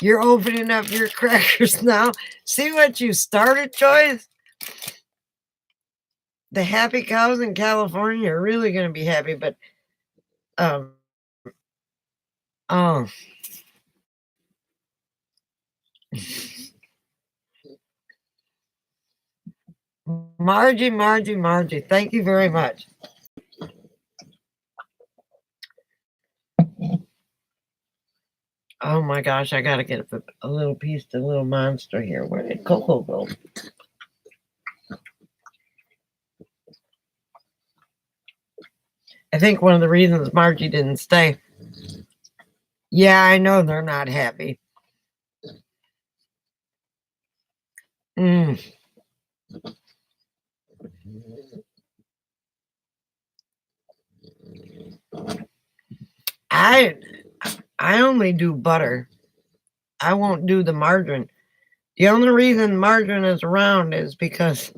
You're opening up your crackers now. See what you started, Joyce? The happy cows in California are really going to be happy, but oh, Margie, thank you very much. Oh my gosh, I gotta get a little piece to Little Monster here. Where did Coco go? I think one of the reasons Margie didn't stay. Yeah, I know they're not happy. Mm. I only do butter. I won't do the margarine. The only reason margarine is around is because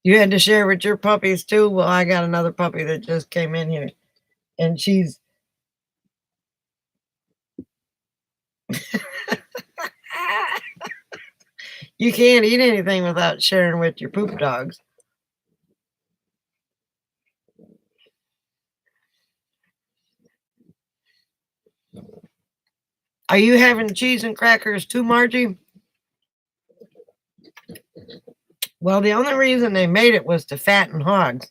you had to share with your puppies too. Well, I got another puppy that just came in here, and she's you can't eat anything without sharing with your poop dogs. Are you having cheese and crackers too, Margie? Well, the only reason they made it was to fatten hogs.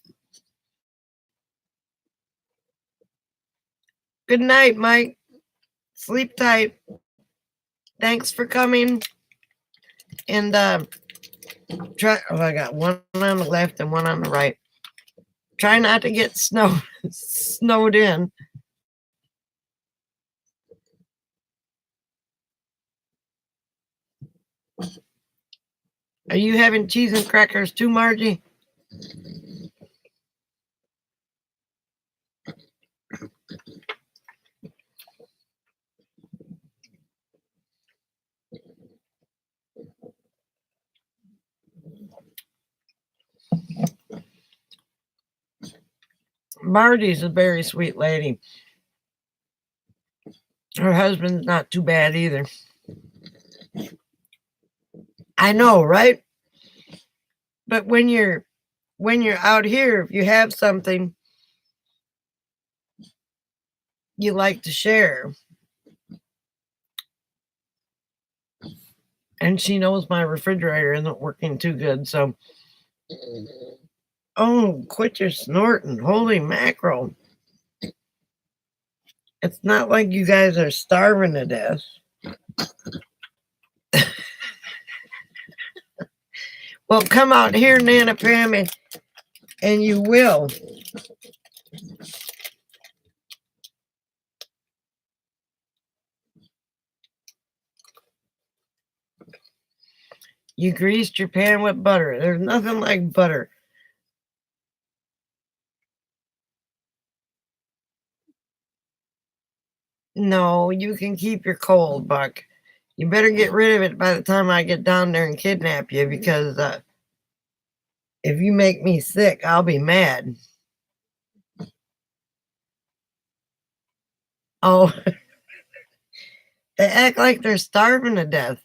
Good night, Mike. Sleep tight. Thanks for coming. And try. Oh, I got one on the left and one on the right. Try not to get snowed in. Are you having cheese and crackers too, Margie? Margie's a very sweet lady. Her husband's not too bad either. I know, right? But when you're out here, if you have something you like to share, and she knows my refrigerator isn't working too good, so oh, quit your snorting. Holy mackerel. It's not like you guys are starving to death. Well, come out here, Nana Pam, and you will. You greased your pan with butter. There's nothing like butter. No, you can keep your cold, Buck. You better get rid of it by the time I get down there and kidnap you, because if you make me sick, I'll be mad. Oh, they act like they're starving to death.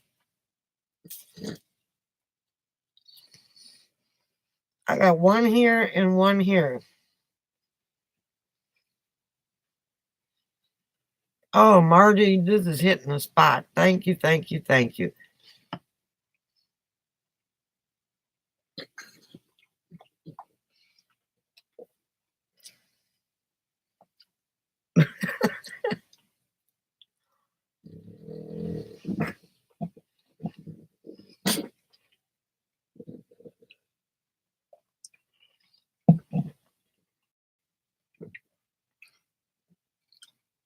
I got one here and one here. Oh, Margie, this is hitting the spot. Thank you, thank you, thank you.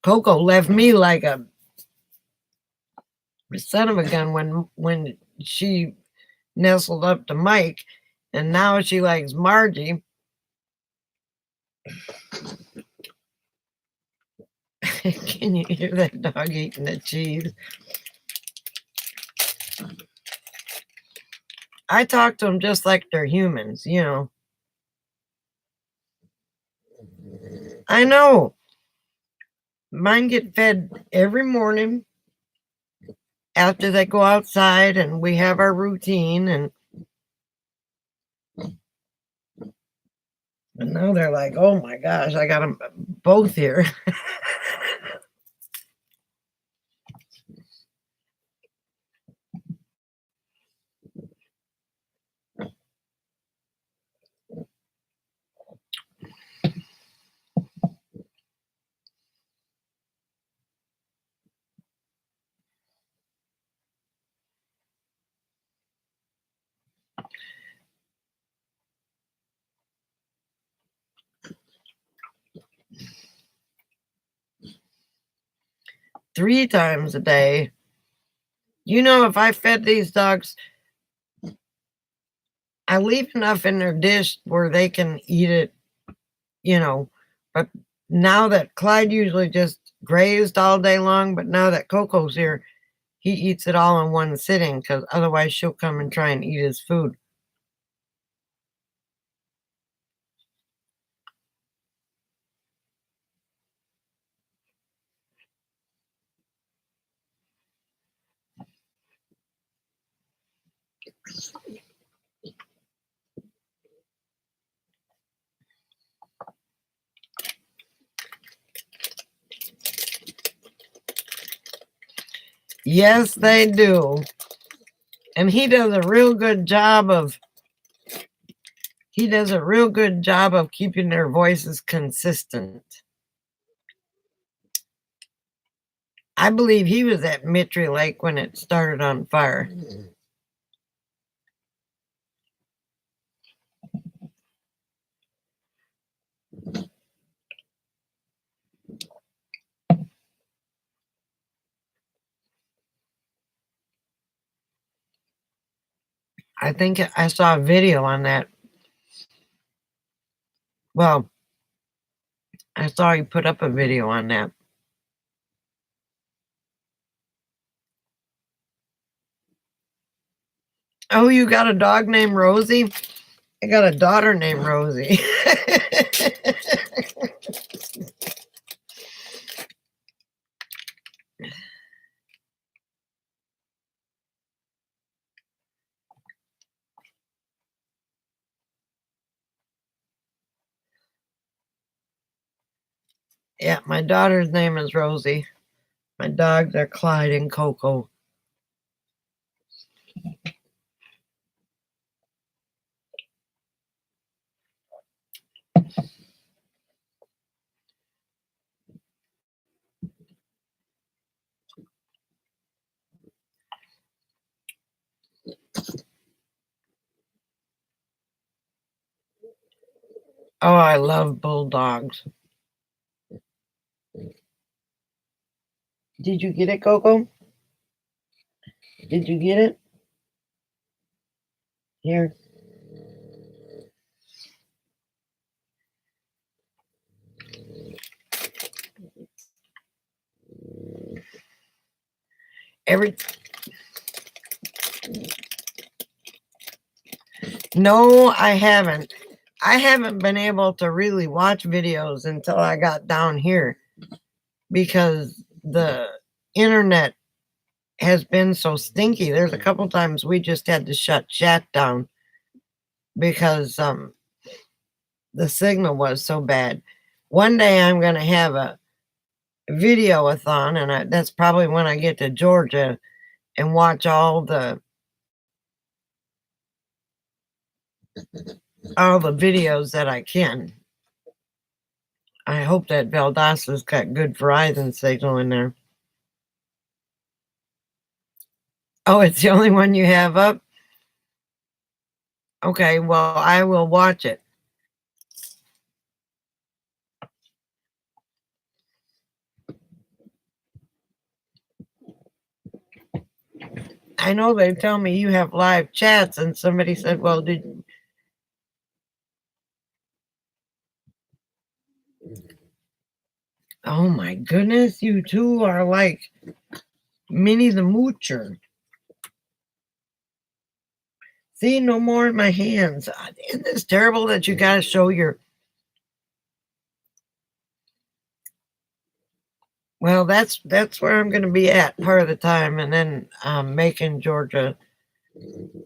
Coco left me like a son of a gun when she nestled up to Mike, and now she likes Margie. Can you hear that dog eating the cheese? I talk to them just like they're humans, you know. I know. Mine get fed every morning after they go outside, and we have our routine. And now they're like, oh my gosh, I got them both here. 3 times a day. You know, if I fed these dogs, I leave enough in their dish where they can eat it, but now that Clyde usually just grazed all day long, but now that Coco's here, he eats it all in one sitting because otherwise she'll come and try and eat his food. Yes, they do. And he does a real good job of keeping their voices consistent. I believe he was at Mitri Lake when it started on fire. I think I saw a video on that. Well, I saw you put up a video on that. Oh, you got a dog named Rosie? I got a daughter named Rosie. Yeah, my daughter's name is Rosie. My dogs are Clyde and Coco. Oh, I love bulldogs. Did you get it, Coco? Did you get it? Here. No, I haven't. I haven't been able to really watch videos until I got down here because the internet has been so stinky. There's a couple times we just had to shut chat down because the signal was so bad. One day I'm going to have a video-a-thon, and that's probably when I get to Georgia and watch all the videos that I can. I hope that Valdosta's got good Verizon signal in there. Oh, it's the only one you have up? Okay, well, I will watch it. I know they tell me you have live chats, and somebody said, well, oh my goodness, you two are like Minnie the Moocher. See, no more in my hands. Isn't this terrible that you got to show your... Well, that's where I'm going to be at part of the time, and then Macon, Georgia,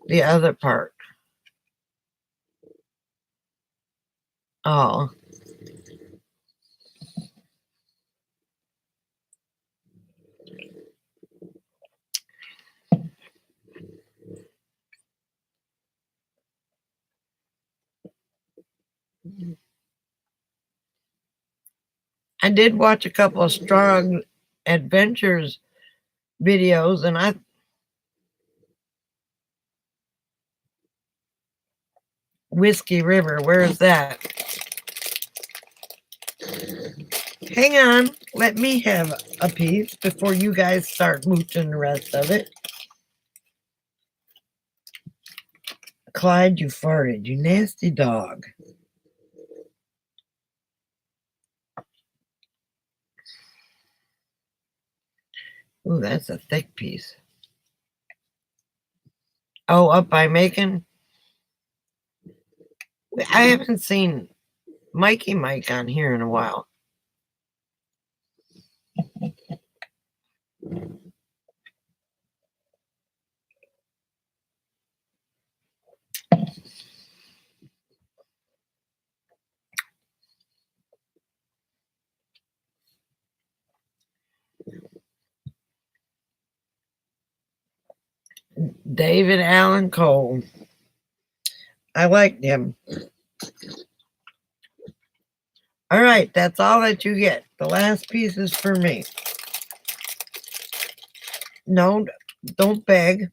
the other part. Oh, I did watch a couple of Strong Adventures videos, and I Whiskey River. Where is that? Hang on, let me have a piece before you guys start mooching the rest of it. Clyde, you farted, you nasty dog. Ooh, that's a thick piece. Oh, up by Macon? I haven't seen Mikey Mike on here in a while. David Allen Cole. I liked him. All right, that's all that you get. The last piece is for me. No, don't beg.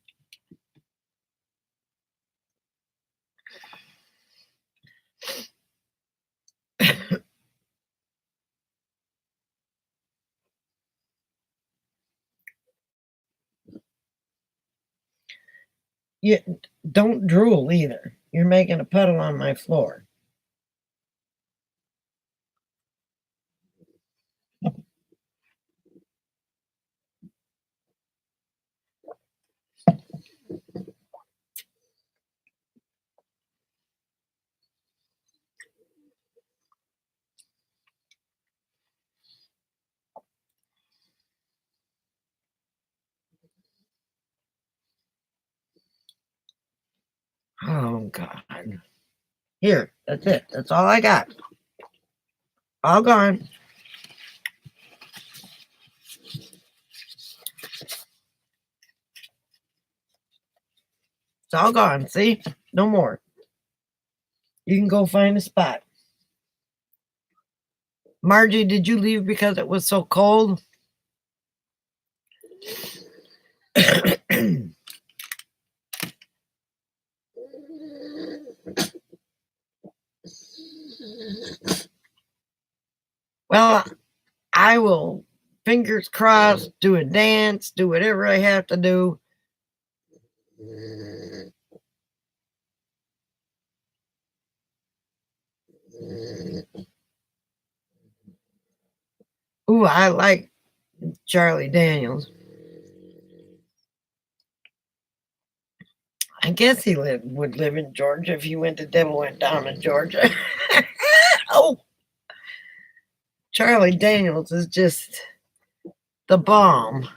You don't drool either. You're making a puddle on my floor. Oh God. Here, that's it. That's all I got. All gone. It's all gone. See? No more. You can go find a spot. Margie, did you leave because it was so cold? Well, I will, fingers crossed, do a dance, do whatever I have to do. Ooh, I like Charlie Daniels. I guess he would live in Georgia if he went to Devil Went Down in Georgia. Oh, Charlie Daniels is just the bomb.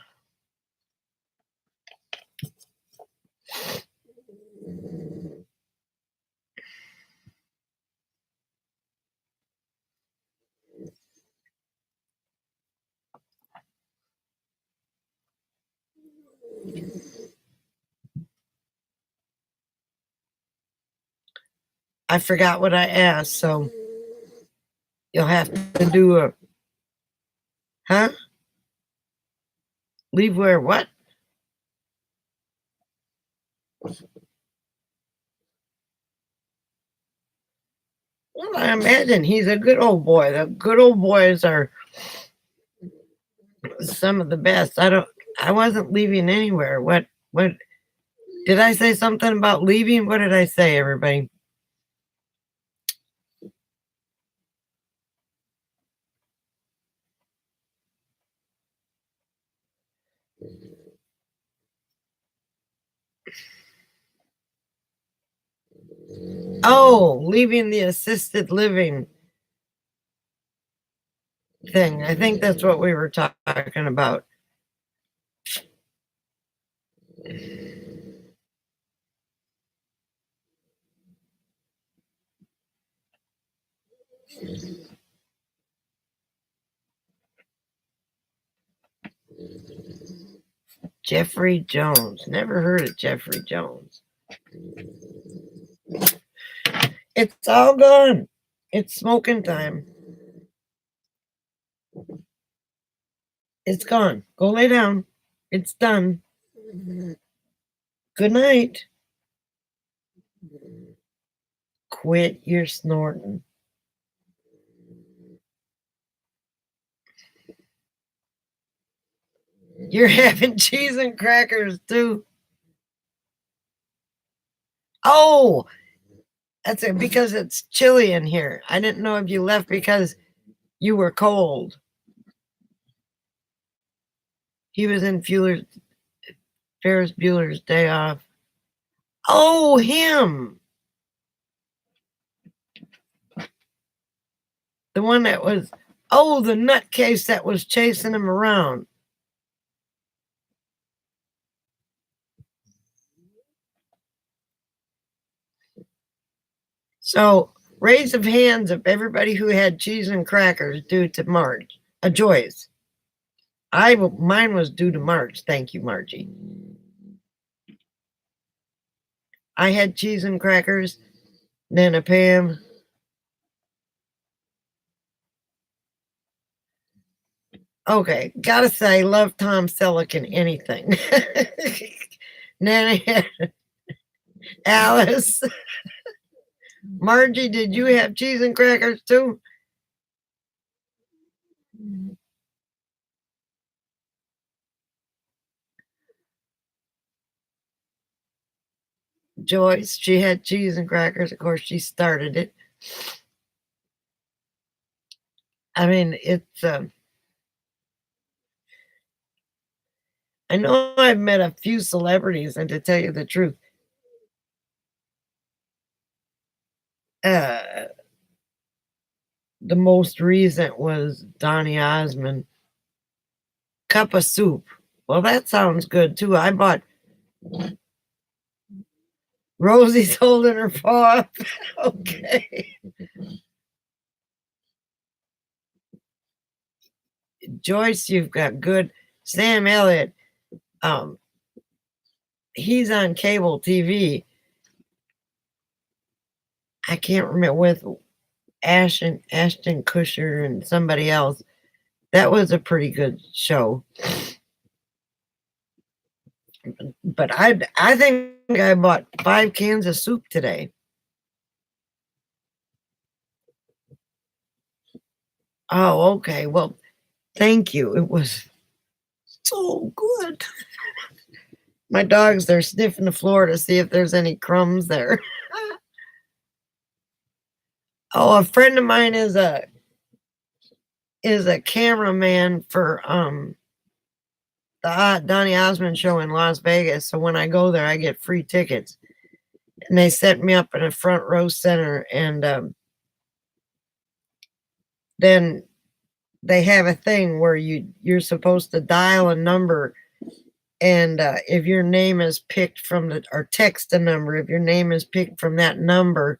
I forgot what I asked, so you'll have to do a, huh? Leave where what? Well, I imagine he's a good old boy. The good old boys are some of the best. I wasn't leaving anywhere. What did I say something about leaving? What did I say, everybody? Oh, leaving the assisted living. thing. I think that's what we were talking about. Jeffrey Jones. Never heard of Jeffrey Jones. It's all gone. It's smoking time. It's gone. Go lay down. It's done. Good night. Quit your snorting. You're having cheese and crackers too. Oh, that's it, because it's chilly in here. I didn't know if you left because you were cold. He was in Ferris Bueller's Day Off. Oh, him. The one that was, the nutcase that was chasing him around. So, raise of hands of everybody who had cheese and crackers due to March. Joyce. Mine was due to March. Thank you, Margie. I had cheese and crackers. Nana Pam. Okay, gotta say, love Tom Selleck in anything. Nana, Alice, Margie, did you have cheese and crackers too? Joyce, she had cheese and crackers. Of course, she started it. I mean, it's. I know I've met a few celebrities, and to tell you the truth, the most recent was Donny Osmond. Cup of soup. Well, that sounds good too. I bought. Rosie's holding her paw up. Okay. Joyce, you've got good. Sam Elliott, he's on cable TV. I can't remember, with Ashton Kutcher and somebody else. That was a pretty good show. But I think I bought 5 cans of soup today. Oh, okay. Well, thank you. It was so good. My dogs, they're sniffing the floor to see if there's any crumbs there. Oh, a friend of mine is a cameraman for the Donny Osmond show in Las Vegas. So when I go there, I get free tickets. And they set me up in a front row center, and then they have a thing where you're supposed to dial a number, and if your name is picked from or text a number, if your name is picked from that number,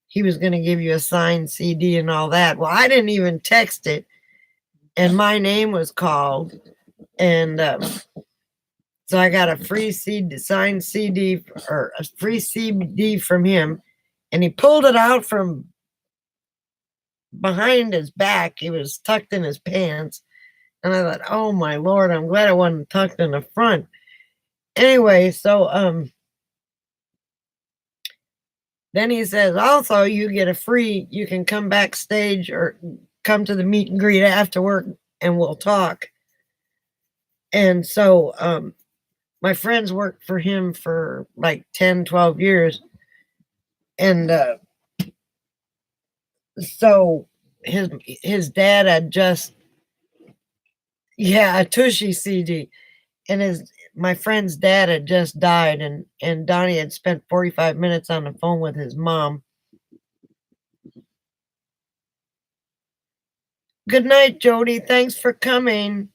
he was going to give you a signed CD and all that. Well, I didn't even text it, and my name was called, and so I got a free signed CD, or a free CD from him, and he pulled it out from behind his back. He was tucked in his pants, and I thought, oh my Lord, I'm glad it wasn't tucked in the front. Anyway, so then he says, also, you get you can come backstage or come to the meet and greet after work and we'll talk. And so my friends worked for him for like 10, 12 years. And so his dad had just, a Tushy CD. And my friend's dad had just died, and Donnie had spent 45 minutes on the phone with his mom. Good night, Jody. Thanks for coming.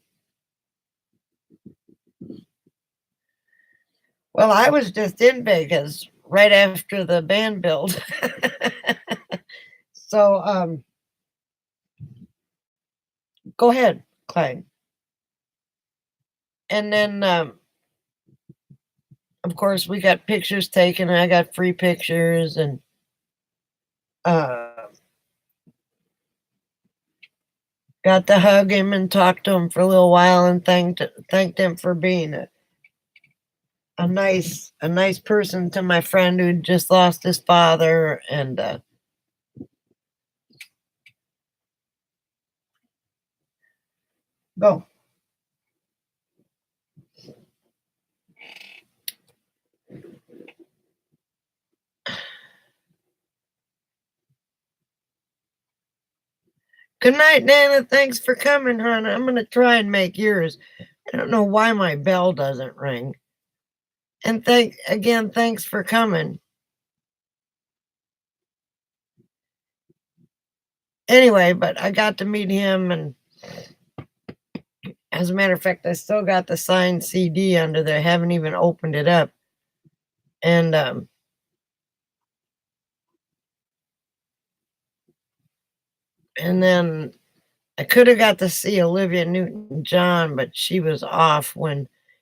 Well, I was just in Vegas right after the band build. So, go ahead, Clyde. And then, of course, we got pictures taken. I got free pictures and got to hug him and talk to him for a little while and thanked him for being a nice person to my friend who just lost his father and go. Good night, Nana. Thanks for coming, hon. I'm gonna try and make yours. I don't know why my bell doesn't ring. And thanks for coming. Anyway, but I got to meet him, and as a matter of fact, I still got the signed CD under there. I haven't even opened it up. And then I could have got to see Olivia Newton-John, but she was off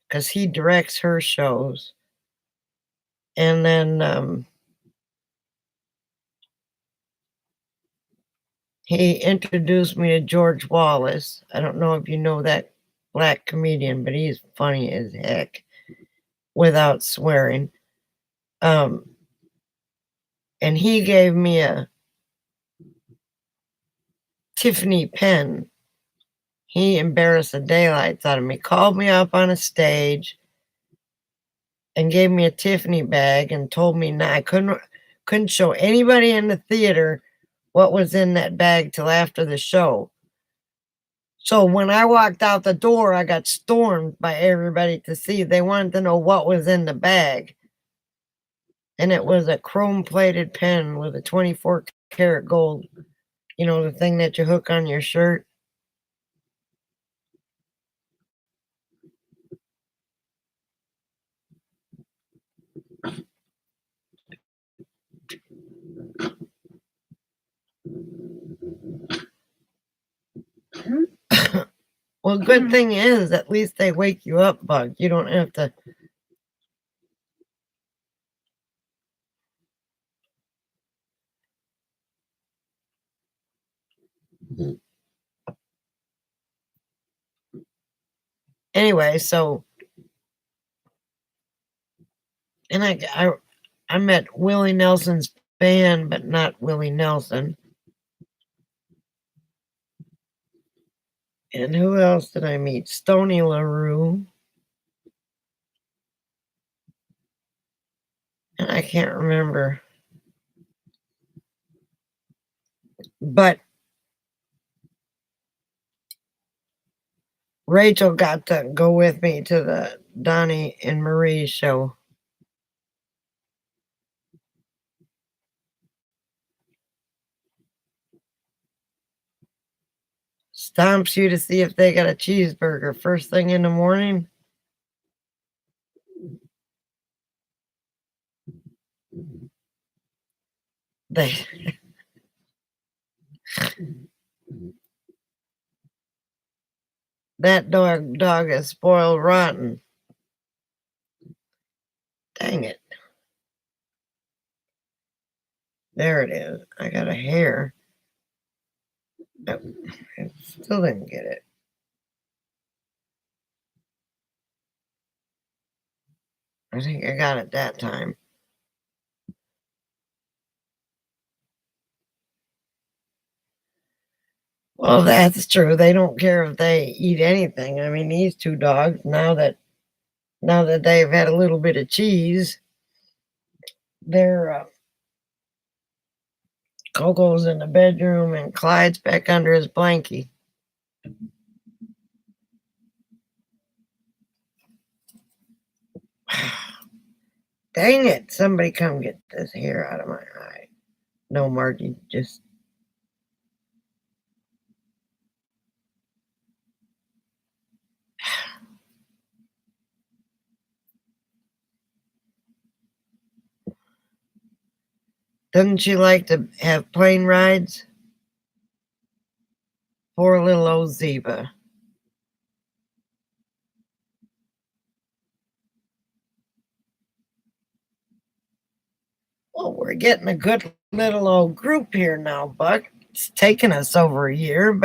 because he directs her shows. And then he introduced me to George Wallace. I don't know if you know that black comedian, but he's funny as heck without swearing. And he gave me a Tiffany pen. He embarrassed the daylights out of me, called me up on a stage and gave me a Tiffany bag and told me I couldn't show anybody in the theater what was in that bag till after the show. So when I walked out the door, I got stormed by everybody to see. They wanted to know what was in the bag. And it was a chrome-plated pen with a 24 karat gold, the thing that you hook on your shirt. Well, good thing is, at least they wake you up, Bug. You don't have to. Anyway, so, and I met Willie Nelson's band, but not Willie Nelson. And who else did I meet? Stony LaRue. And I can't remember. But Rachel got to go with me to the Donnie and Marie show. Stomps you to see if they got a cheeseburger first thing in the morning. They that dog is spoiled rotten. Dang it. There it is. I got a hair. I still didn't get it. I think I got it that time. Well, that's true. They don't care if they eat anything. I mean, these two dogs, now that they've had a little bit of cheese, they're Coco's in the bedroom and Clyde's back under his blankie. Dang it. Somebody come get this hair out of my eye. No, Margie, just Doesn't she like to have plane rides? Poor little old Ziva. Well, we're getting a good little old group here now, Buck. It's taken us over a year,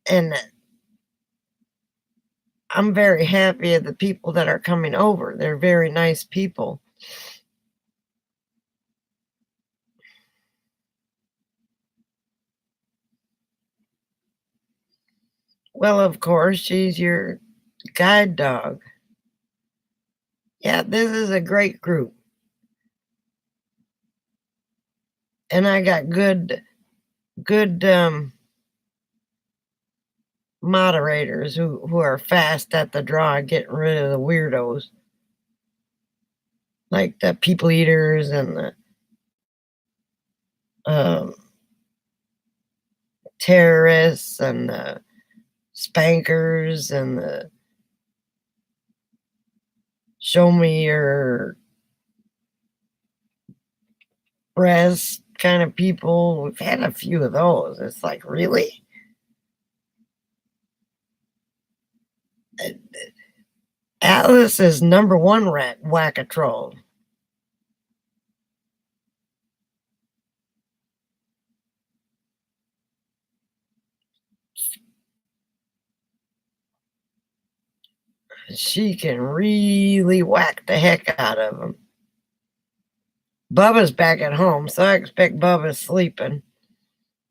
and I'm very happy of the people that are coming over. They're very nice people. Well, of course, she's your guide dog. Yeah, this is a great group. And I got good moderators who are fast at the draw, getting rid of the weirdos. Like the people eaters and the um, terrorists and the spankers and the show me your breast kind of people. We've had a few of those. It's like, really? Alice is number one rat whack-a-troll. She can really whack the heck out of them. Bubba's back at home, so I expect Bubba's sleeping.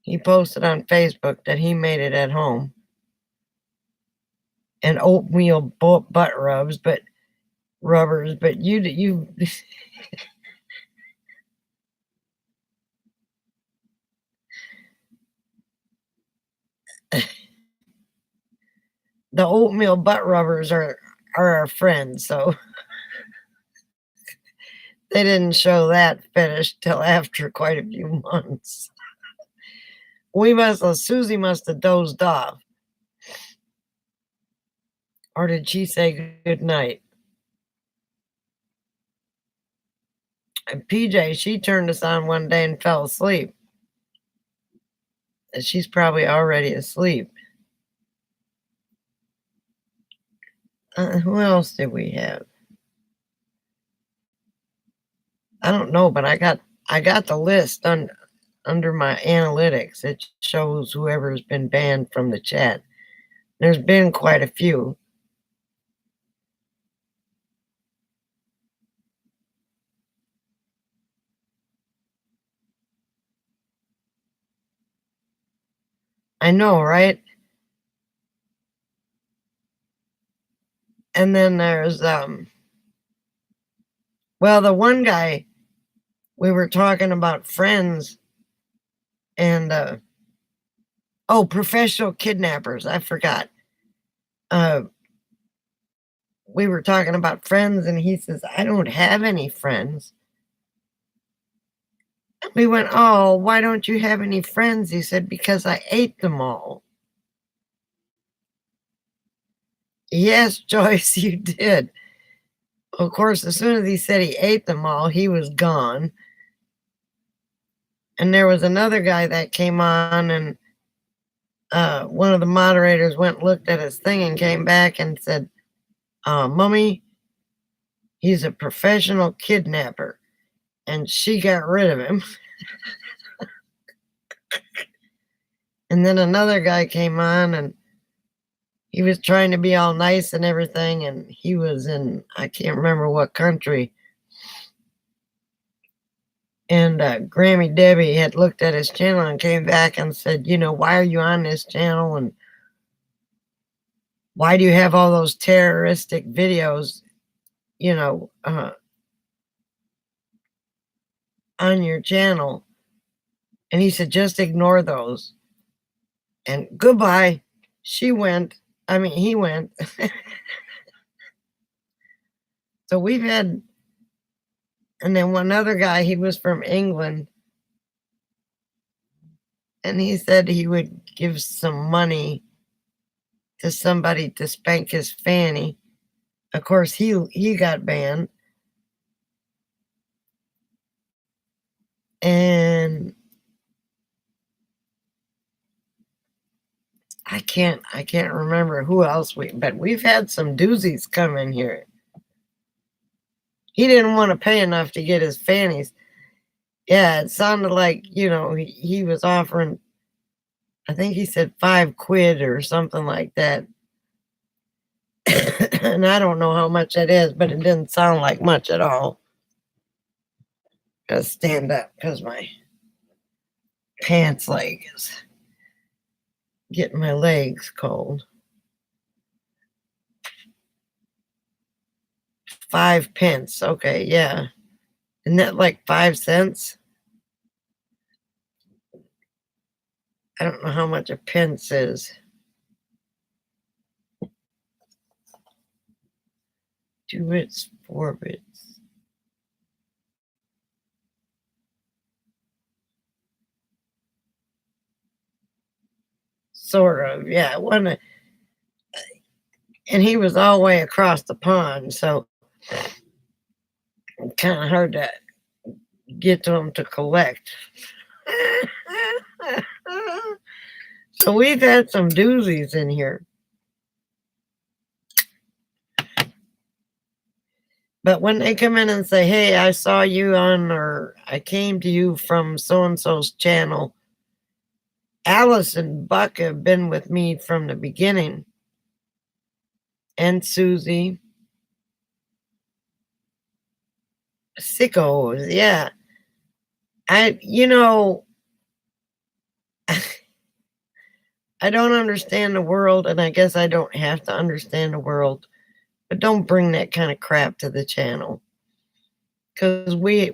He posted on Facebook that he made it at home. And oatmeal butt rubbers, but you the oatmeal butt rubbers are our friends, so they didn't show that finish till after quite a few months. Susie must have dozed off. Or did she say good night? And PJ, she turned us on one day and fell asleep. And she's probably already asleep. Who else did we have? I don't know, but I got the list under my analytics. It shows whoever's been banned from the chat. There's been quite a few. I know, right? And then there's well, the one guy, we were talking about friends and professional kidnappers. I forgot. We were talking about friends, and he says, I don't have any friends. We went, oh, why don't you have any friends? He said, because I ate them all. Yes, Joyce, you did. Of course, as soon as he said he ate them all, he was gone. And there was another guy that came on, and one of the moderators went and looked at his thing and came back and said, Mummy, he's a professional kidnapper. And she got rid of him. And then another guy came on, and he was trying to be all nice and everything, and he was in, I can't remember what country. And Grammy Debbie had looked at his channel and came back and said, why are you on this channel? And why do you have all those terroristic videos, on your channel? And he said, just ignore those. And goodbye. He went. So we've had, and then one other guy, he was from England. And he said he would give some money to somebody to spank his fanny. Of course, he got banned. And I can't remember who else but we've had some doozies come in here. He didn't want to pay enough to get his fannies. Yeah, it sounded like, he was offering, I think he said £5 or something like that. And I don't know how much that is, but it didn't sound like much at all. Gotta stand up because my pants leg is getting my legs cold. 5 pence. Okay, yeah. Isn't that like 5 cents? I don't know how much a pence is. 2 bits, 4 bits. Sort of, yeah. And he was all the way across the pond, so kind of hard to get to him to collect. So we've had some doozies in here. But when they come in and say, hey, I saw you on, or I came to you from so-and-so's channel, Alice and Buck have been with me from the beginning. And Susie. Sickos, yeah. I don't understand the world, and I guess I don't have to understand the world, but don't bring that kind of crap to the channel. Because we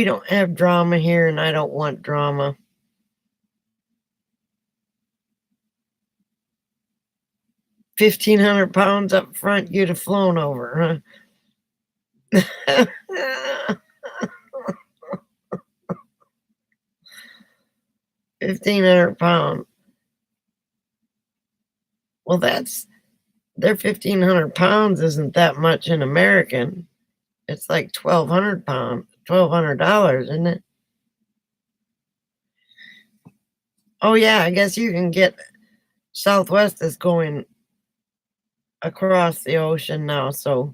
don't have drama here, and I don't want drama. £1,500 up front, you'd have flown over, huh? £1,500. Well, their £1,500 isn't that much in American. It's like £1,200, $1,200, isn't it? Oh yeah, I guess you can get Southwest is going across the ocean now, so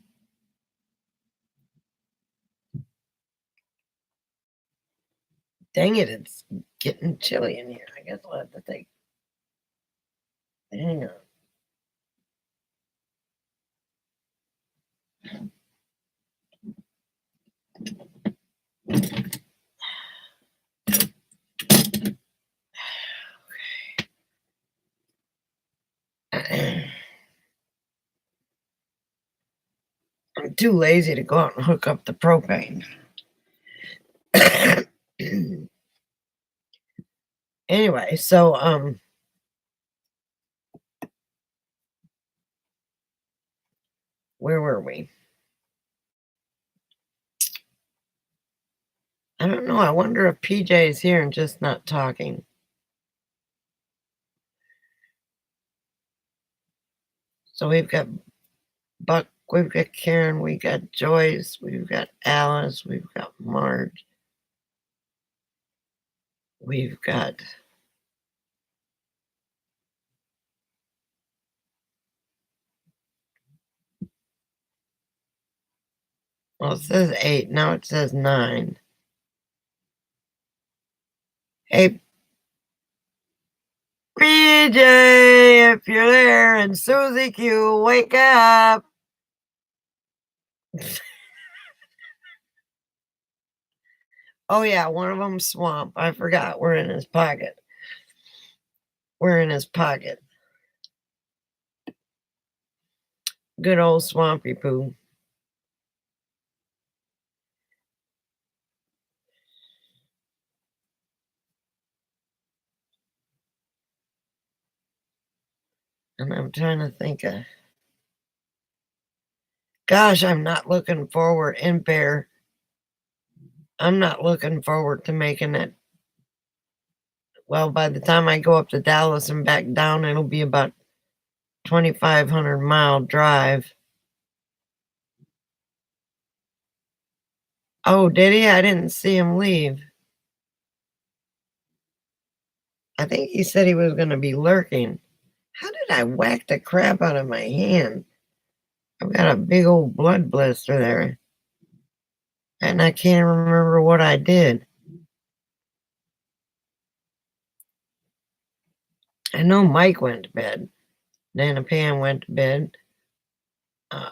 dang it, it's getting chilly in here. I guess I'll have to take. Hang on. I'm too lazy to go out and hook up the propane. Anyway, so where were we? I don't know. I wonder if PJ is here and just not talking. So we've got Buck, we've got Karen, we got Joyce, we've got Alice, we've got Marge, we've got well, it says 8, now it says 9. Hey, PJ, if you're there, and Susie Q, wake up. Oh yeah, one of them Swamp. I forgot. We're in his pocket. We're in his pocket. Good old Swampy Poo. And I'm trying to think of. Gosh, I'm not looking forward in Bear. I'm not looking forward to making it. Well, by the time I go up to Dallas and back down, it'll be about 2,500-mile drive. Oh, did he? I didn't see him leave. I think he said he was gonna be lurking. How did I whack the crap out of my hand? I've got a big old blood blister there, and I can't remember what I did. I know Mike went to bed. Nana Pam went to bed. Uh,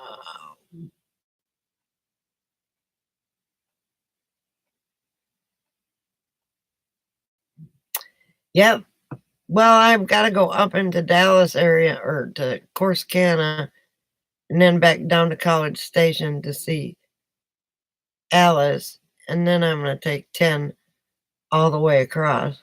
yep. Well, I've got to go up into Dallas area or to Corsicana and then back down to College Station to see Alice. And then I'm going to take 10 all the way across.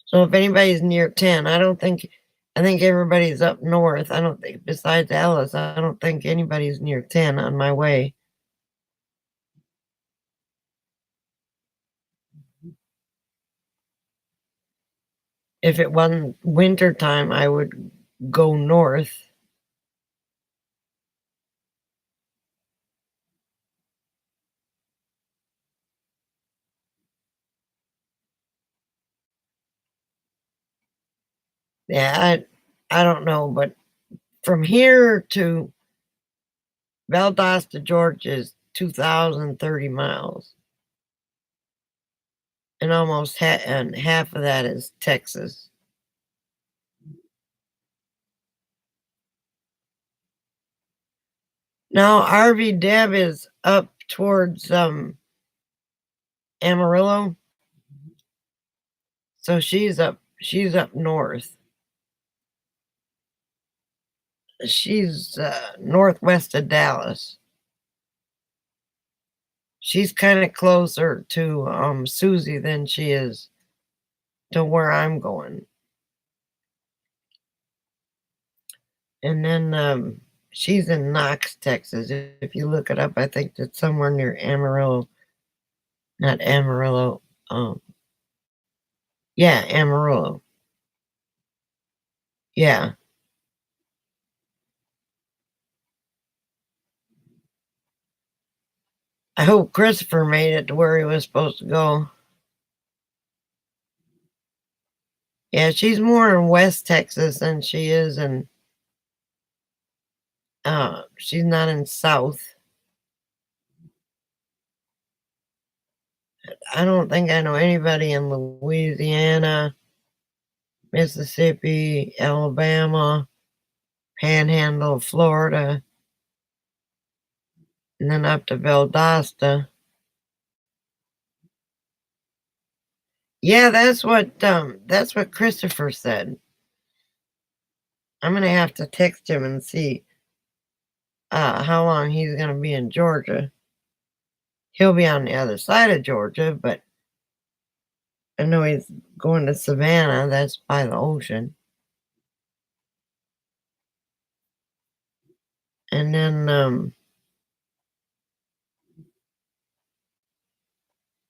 So if anybody's near 10, I think everybody's up north. I don't think, besides Alice, I don't think anybody's near 10 on my way. If it wasn't winter time, I would go north. Yeah, I don't know, but from here to Valdosta, Georgia is 2,030 miles. And almost and half of that is Texas. Now, RV Deb is up towards Amarillo. So she's up north. She's northwest of Dallas. She's kind of closer to Susie than she is to where I'm going. And then she's in Knox, Texas. If you look it up, I think it's somewhere near Amarillo. Not Amarillo. Yeah, Amarillo. Yeah. I hope Christopher made it to where he was supposed to go. Yeah, she's more in West Texas than she is in she's not in South. I don't think I know anybody in Louisiana, Mississippi, Alabama, Panhandle, Florida, and then up to Valdosta. Yeah, that's what Christopher said. I'm gonna have to text him and see how long he's gonna be in Georgia. He'll be on the other side of Georgia, but I know he's going to Savannah. That's by the ocean. And then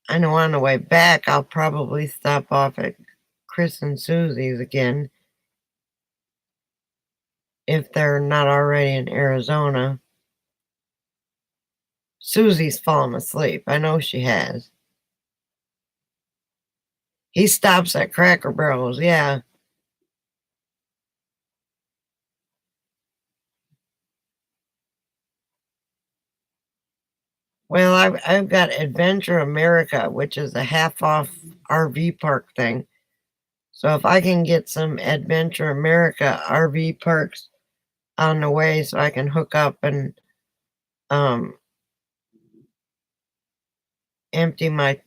I know on the way back, I'll probably stop off at Chris and Susie's again if they're not already in Arizona. Susie's fallen asleep. I know she has. He stops at Cracker Barrels, yeah. Well, I've got Adventure America, which is a half off RV park thing. So if I can get some Adventure America RV parks on the way so I can hook up and um empty my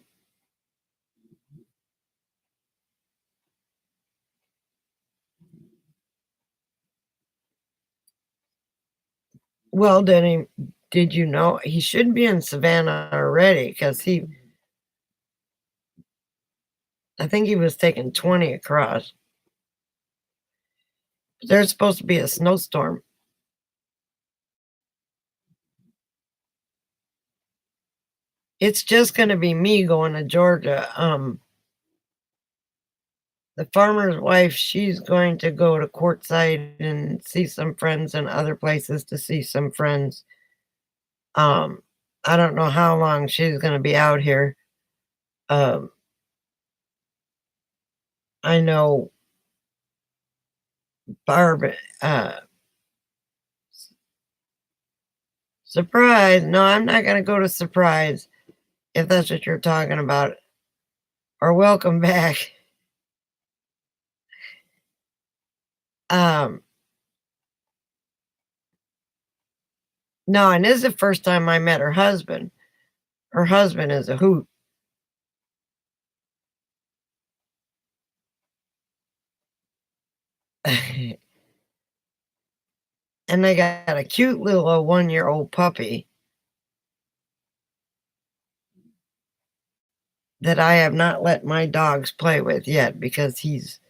well did you know he should be in Savannah already because I think he was taking 20 across. There's supposed to be a snowstorm. It's just gonna be me going to Georgia. The farmer's wife, she's going to go to Quartzsite and see some friends and other places to see some friends. Um, I don't know how long she's gonna be out here. Um, I know Barb, uh, surprise. No, I'm not gonna go to surprise if that's what you're talking about. Or welcome back. Um, no, and this is the first time I met her husband. Her husband is a hoot. And they got a cute little 1-year-old puppy that I have not let my dogs play with yet because he's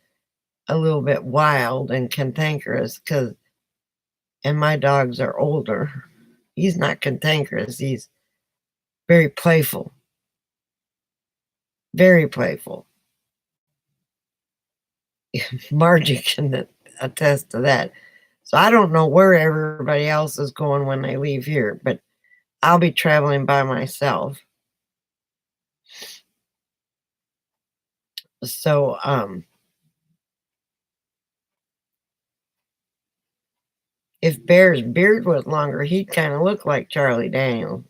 a little bit wild and cantankerous, and my dogs are older. He's not cantankerous, he's very playful. Very playful. Margie can attest to that. So I don't know where everybody else is going when they leave here, but I'll be traveling by myself. So, if Bear's beard was longer, he'd kind of look like Charlie Daniels.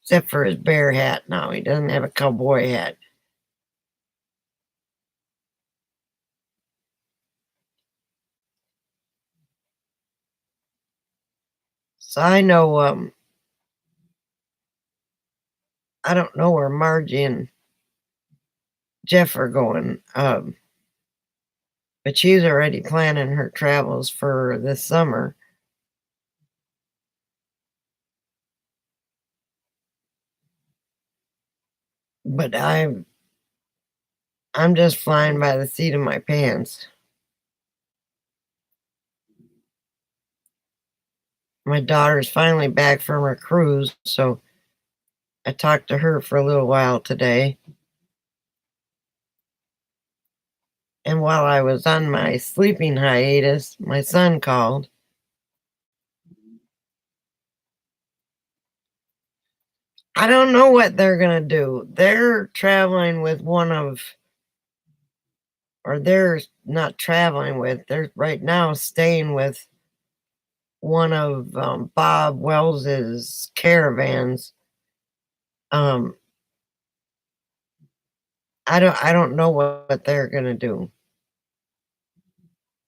Except for his bear hat now. He doesn't have a cowboy hat. So I know, I don't know where Margie and Jeff are going, but she's already planning her travels for this summer. But I'm just flying by the seat of my pants. My daughter's finally back from her cruise, so I talked to her for a little while today. And while I was on my sleeping hiatus, my son called. I don't know what they're going to do. They're traveling with or they're not traveling with, they're right now staying with one of Bob Wells's caravans. Um, I don't know what they're going to do.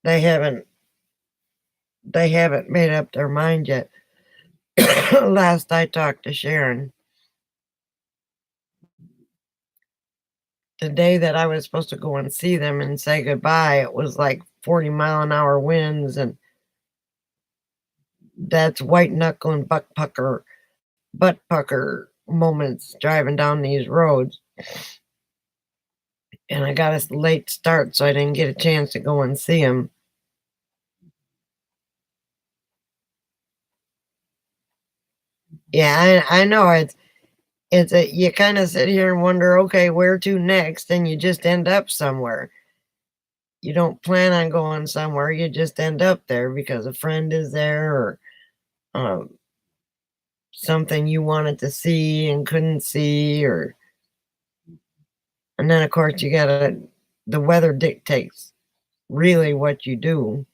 They haven't they haven't made up their mind yet. Last I talked to Sharon, the day that I was supposed to go and see them and say goodbye, it was like 40-mile-an-hour winds, and that's white knuckle and butt pucker moments driving down these roads. And I got a late start, so I didn't get a chance to go and see him. Yeah, I know it's a you kind of sit here and wonder, okay, where to next, and you just end up somewhere. You don't plan on going somewhere, you just end up there because a friend is there, or um, something you wanted to see and couldn't see, or and then of course you gotta the weather dictates really what you do.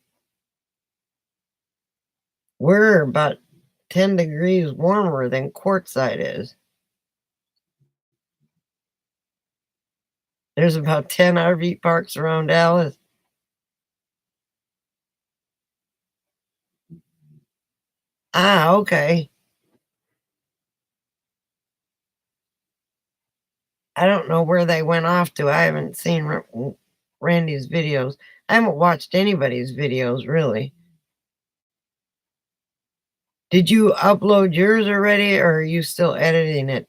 We're about 10 degrees warmer than Quartzsite is. There's about 10 RV parks around Dallas. Ah, okay. I don't know where they went off to. I haven't seen Randy's videos. I haven't watched anybody's videos, really. Did you upload yours already, or are you still editing it?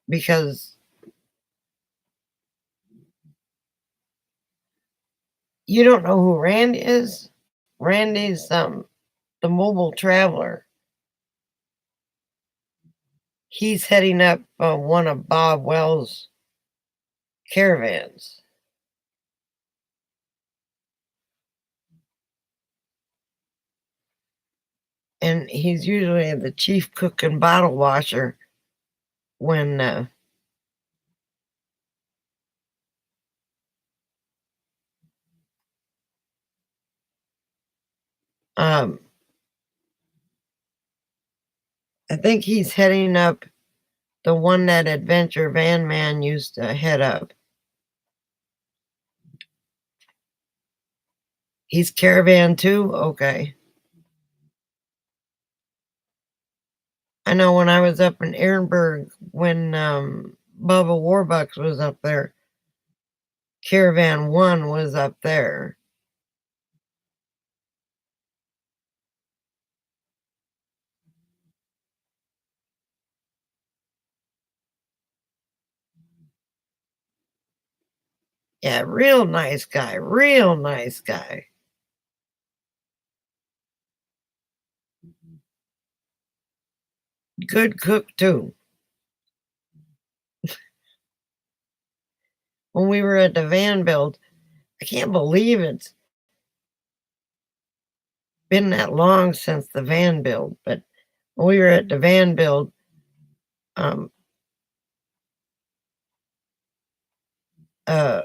Because you don't know who Randy is? Randy's the mobile traveler. He's heading up one of Bob Wells' caravans. and he's usually the chief cook and bottle washer when um I think he's heading up the one that Adventure Van Man used to head up. He's Caravan too? Okay. I know when I was up in Ehrenberg when Bubba Warbucks was up there, Caravan 1 was up there. Yeah, real nice guy, real nice guy. Good cook too. When we were at the van build, I can't believe it's been that long since the van build, but when we were at the van build, um, uh,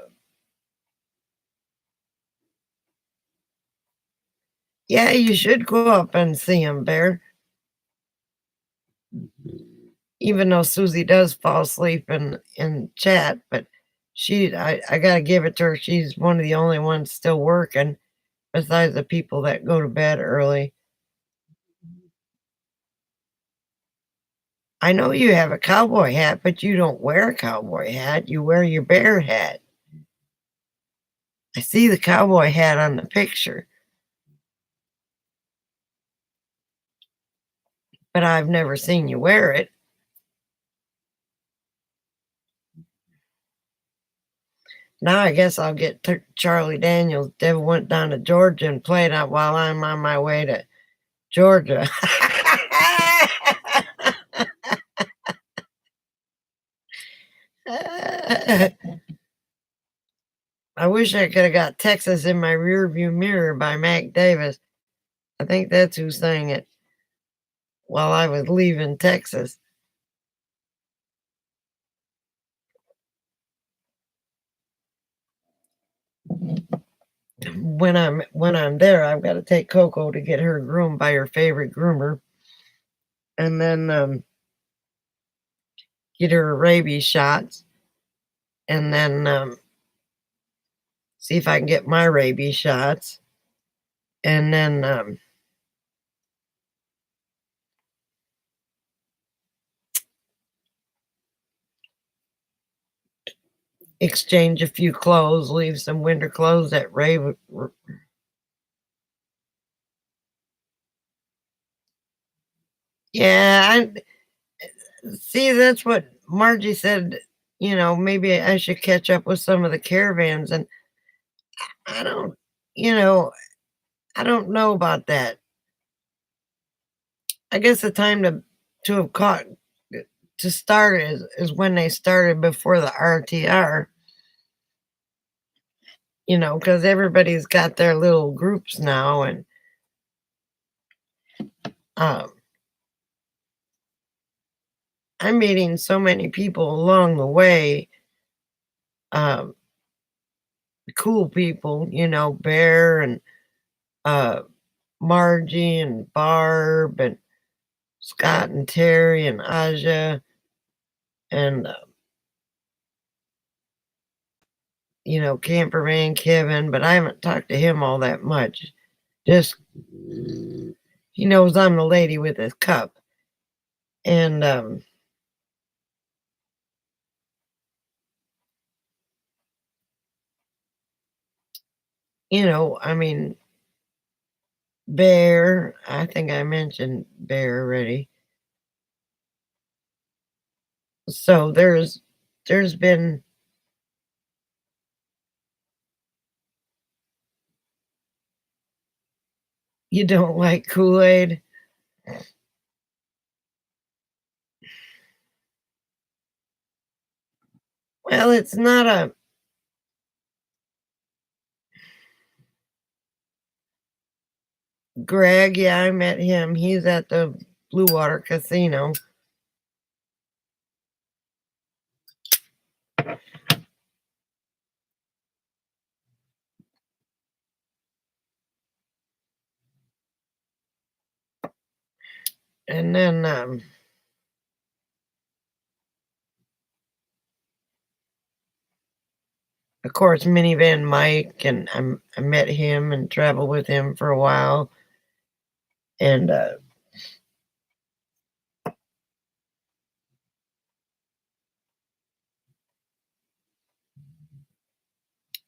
yeah, you should go up and see him, Bear. Even though Susie does fall asleep in chat, but I gotta give it to her. She's one of the only ones still working besides the people that go to bed early. I know you have a cowboy hat, but you don't wear a cowboy hat. You wear your bear hat. I see the cowboy hat on the picture, but I've never seen you wear it. Now I guess I'll get Charlie Daniels. Devil went down to Georgia and played out while I'm on my way to Georgia. I wish I could have got Texas in my rearview mirror by Mac Davis. I think that's who sang it while I was leaving Texas. When I'm there, I've got to take Coco to get her groomed by her favorite groomer, and then get her rabies shots, and then see if I can get my rabies shots, and then exchange a few clothes, leave some winter clothes at Ray. Yeah, see, that's what Margie said. You know, maybe I should catch up with some of the caravans, and I don't, you know, I don't know about that. I guess the time to have caught to start is when they started before the RTR. You know, because everybody's got their little groups now, and um, I'm meeting so many people along the way. Um, cool people, you know, Bear and uh, Margie and Barb and Scott and Terry and Aja and you know, Camperman Kevin, but I haven't talked to him all that much. Just he knows I'm the lady with his cup. And you know, I mean Bear, I think I mentioned Bear already. So there's been you don't like Kool-Aid? Well, it's not a Greg, yeah, I met him. He's at the Blue Water Casino. And then, of course, Minivan Mike, and I met him and traveled with him for a while. And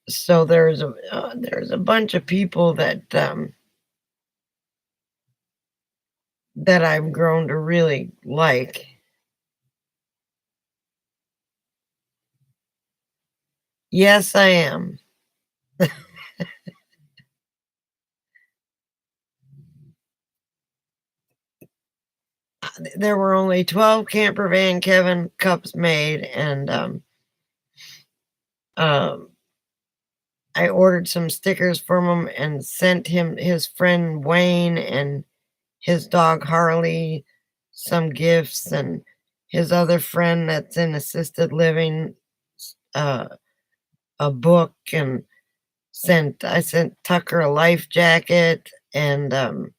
so there's a bunch of people that I've grown to really like. Yes, I am. There were only 12 Camper Van Kevin cups made, and um, I ordered some stickers from him and sent him his friend Wayne and his dog Harley some gifts, and his other friend that's in assisted living uh, a book, and I sent Tucker a life jacket, and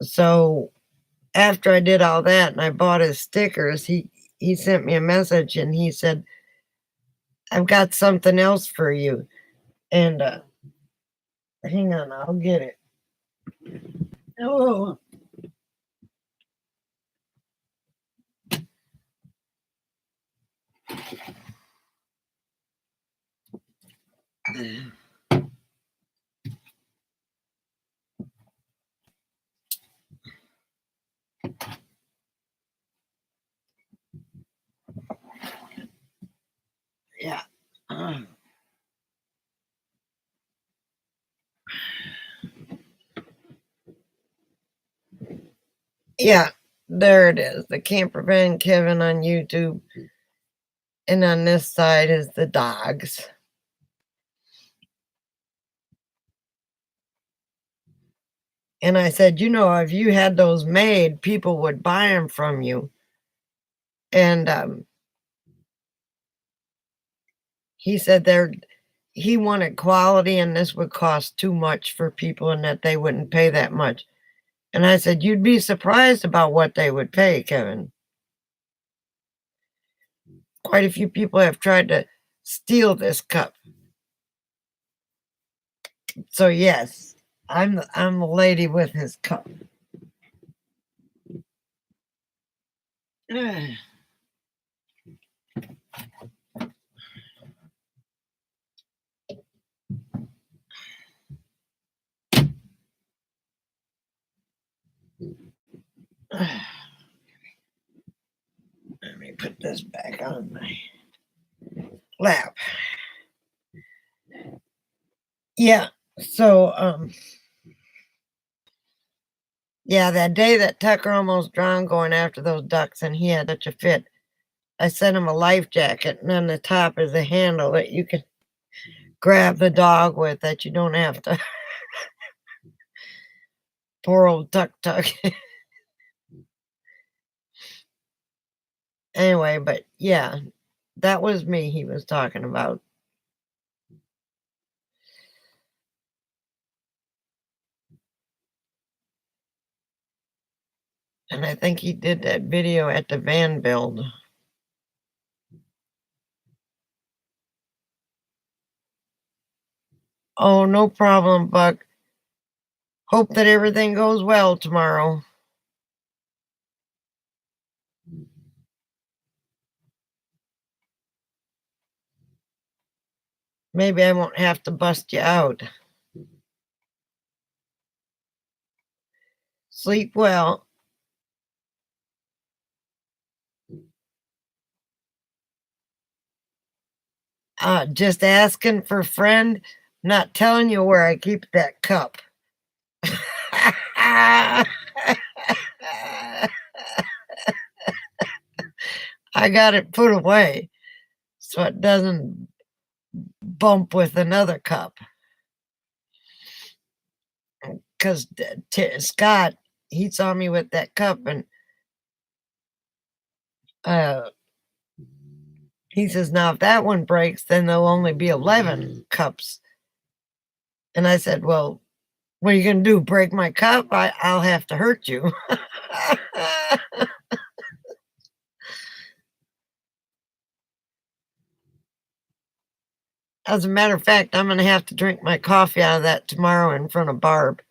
so after I did all that and I bought his stickers, he sent me a message and he said, "I've got something else for you." And hang on, I'll get it. Oh, yeah. Uh, yeah, there it is. The Camper Van Kevin on YouTube. And on this side is the dogs. And I said, if you had those made, people would buy them from you. And he said he wanted quality and this would cost too much for people and that they wouldn't pay that much. And I said, you'd be surprised about what they would pay, Kevin. Quite a few people have tried to steal this cup. So yes, I'm the lady with his cup. Let me put this back on my lap. Yeah. So yeah, that day that Tucker almost drowned going after those ducks and he had such a fit, I sent him a life jacket, and on the top is a handle that you can grab the dog with, that you don't have to. Poor old Tuck Tuck. Anyway, but yeah, that was me he was talking about. And I think he did that video at the van build. Oh, no problem, Buck. Hope that everything goes well tomorrow. Maybe I won't have to bust you out. Sleep well. Just asking for a friend, not telling you where I keep that cup. I got it put away so it doesn't bump with another cup. because Scott, he saw me with that cup, and he says, now if that one breaks, then there'll only be 11 cups. And I said, well, what are you going to do? Break my cup? I'll have to hurt you. As a matter of fact, I'm going to have to drink my coffee out of that tomorrow in front of Barb.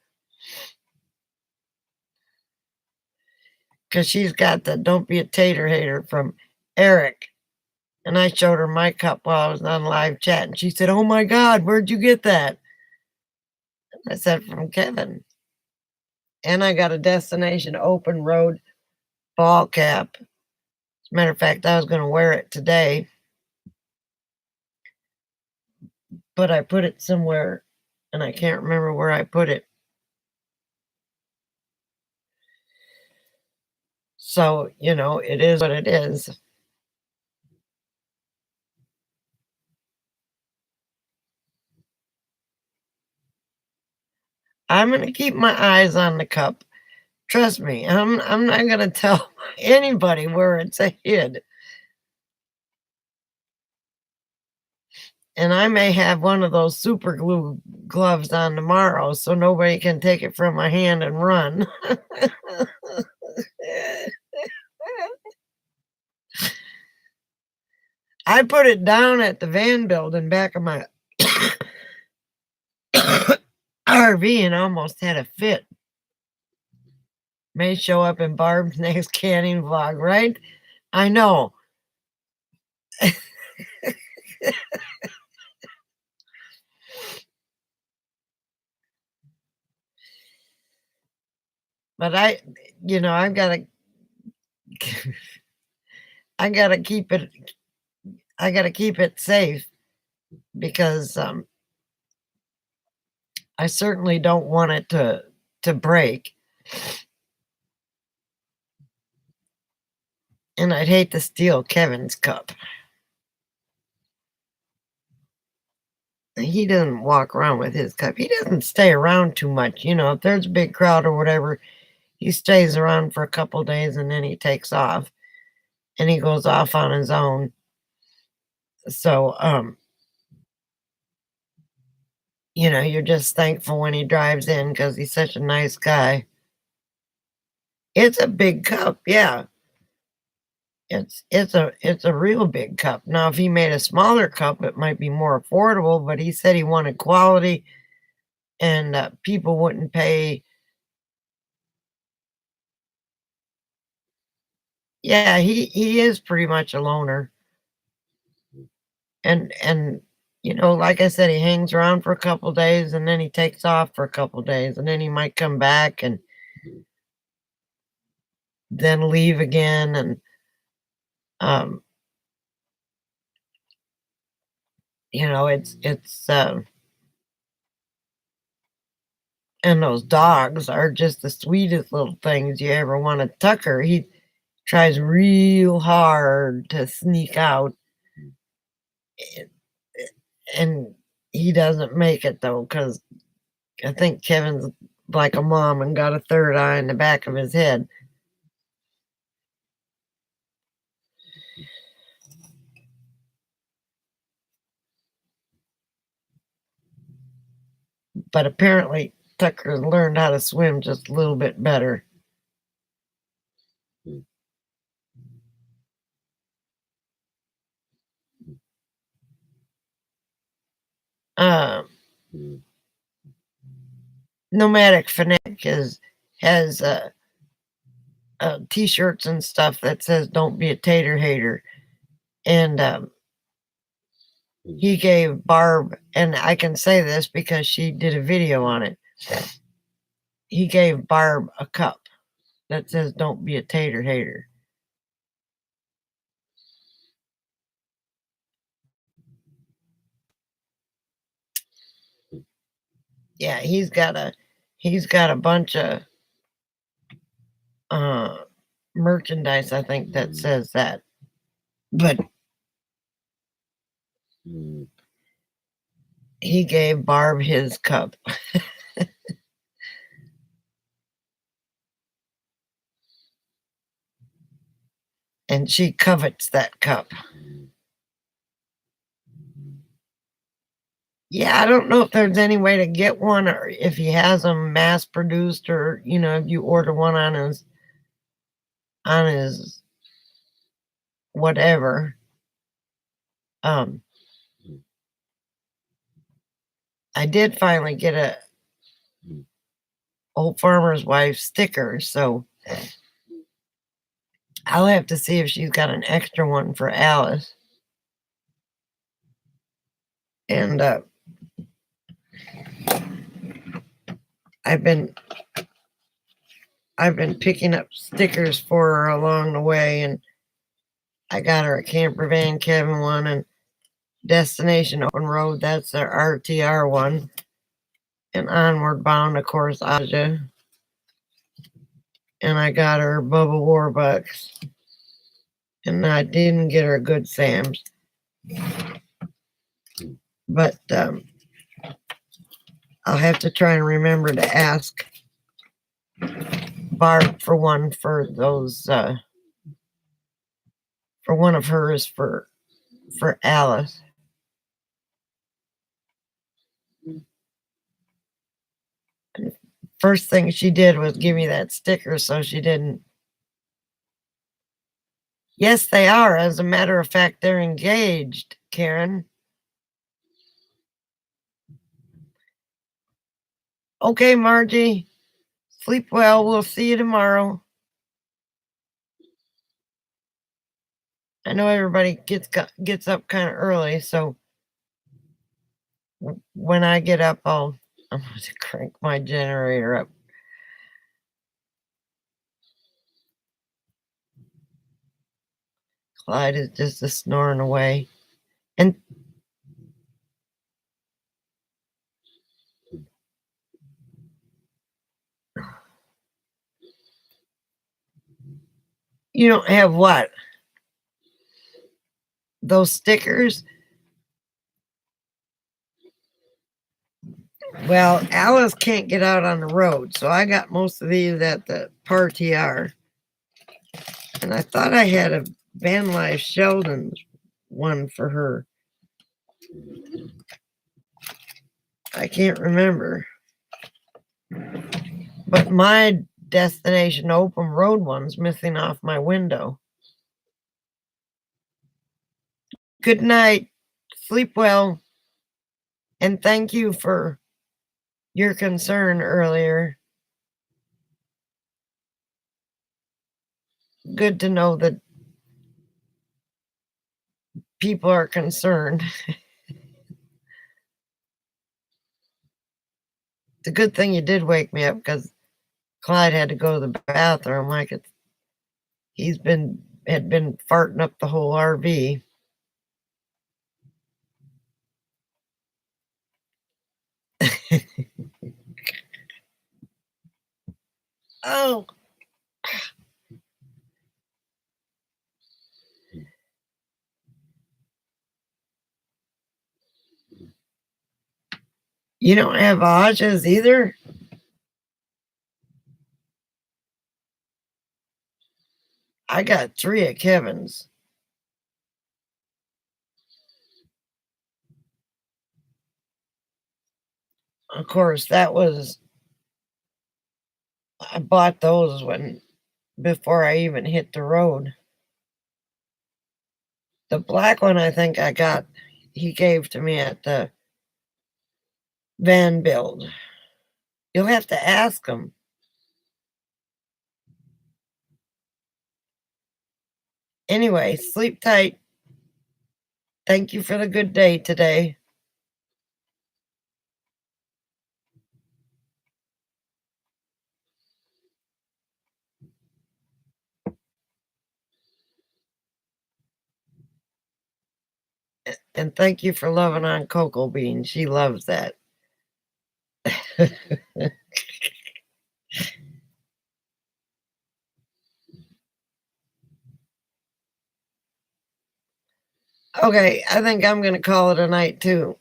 Because she's got the don't be a tater hater from Eric. And I showed her my cup while I was on live chat. And she said, oh my God, where'd you get that? I said, from Kevin. And I got a Destination Open Road ball cap. As a matter of fact, I was going to wear it today. But I put it somewhere, and I can't remember where I put it. So, you know, it is what it is. I'm going to keep my eyes on the cup. Trust me, I'm not going to tell anybody where it's hid. And I may have one of those super glue gloves on tomorrow so nobody can take it from my hand and run. I put it down at the van building back of my RV and almost had a fit. May show up in Barb's next canning vlog, right? I know. But I've got to I got to keep it safe because I certainly don't want it to break. And I'd hate to steal Kevin's cup. He doesn't walk around with his cup. He doesn't stay around too much. You know, if there's a big crowd or whatever, he stays around for a couple days and then he takes off. And he goes off on his own. So, you know, you're just thankful when he drives in because he's such a nice guy. It's a big cup, yeah. It's a real big cup. Now, if he made a smaller cup, it might be more affordable, but he said he wanted quality and people wouldn't pay. Yeah, he is pretty much a loner. And you know, like I said, he hangs around for a couple days and then he takes off for a couple days and then he might come back and then leave again and um you know, it's and those dogs are just the sweetest little things you ever want to. Tucker, he tries real hard to sneak out, and he doesn't make it though, because I think Kevin's like a mom and got a third eye in the back of his head. But apparently Tucker learned how to swim just a little bit better. Um, Nomadic Fanatic has t-shirts and stuff that says "Don't be a tater hater," and he gave Barb, and I can say this because she did a video on it. He gave Barb a cup that says "Don't be a tater hater." Yeah, he's got a bunch of merchandise, I think, that says that. But he gave Barb his cup. and she covets that cup. Yeah, I don't know if there's any way to get one, or if he has them mass produced, or if you order one on his whatever. I did finally get a Old Farmer's Wife sticker, so I'll have to see if she's got an extra one for Alice. And I've been picking up stickers for her along the way, and I got her a Camper Van Kevin one, and Destination Open Road, that's the RTR one, and Onward Bound, of course, Aja. And I got her Bubba Warbucks, and I didn't get her Good Sam's, but I'll have to try and remember to ask Barb for one for those for one of hers for Alice. And first thing she did was give me that sticker, so she didn't. Yes, they are. As a matter of fact, they're engaged, Karen. Okay, Margie. Sleep well. We'll see you tomorrow. I know everybody gets up kind of early, so when I get up, I'm going to crank my generator up. Clyde is just snoring away. And you don't have what? Those stickers? Well, Alice can't get out on the road, so I got most of these at the PRTR. And I thought I had a Van Life Sheldon one for her. I can't remember. But my Destination Open Road one's missing off my window. Good night. Sleep well. And thank you for your concern earlier. Good to know that people are concerned. It's a good thing you did wake me up, because Clyde had to go to the bathroom. Like had been farting up the whole RV. Oh. You don't have Ajas either? I got 3 at Kevin's. Of course, I bought those before I even hit the road. The black one I think he gave to me at the van build. You'll have to ask him. Anyway, sleep tight. Thank you for the good day today. And thank you for loving on Cocoa Bean. She loves that. Okay, I think I'm going to call it a night too.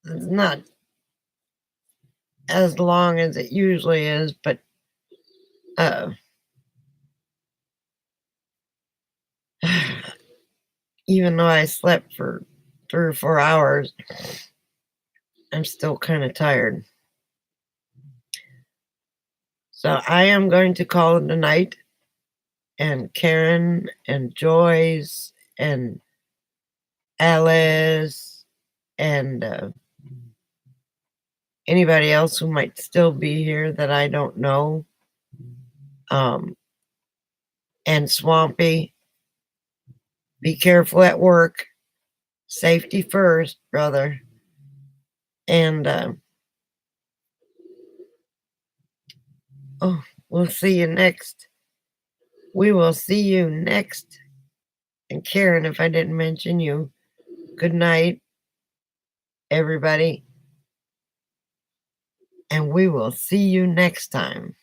It's not as long as it usually is, but even though I slept for 3 or 4 hours, I'm still kind of tired. So I am going to call it a night. And Karen and Joyce and Alice and anybody else who might still be here that I don't know. And Swampy, be careful at work. Safety first, brother. And we'll see you next. We will see you next. And Karen, if I didn't mention you, good night, everybody. And we will see you next time.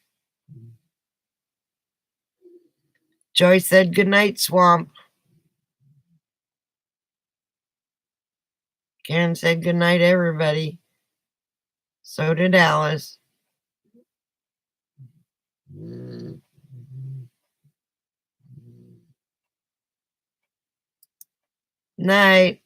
Joy said good night, Swamp. Karen said good night, everybody. So did Alice. Night.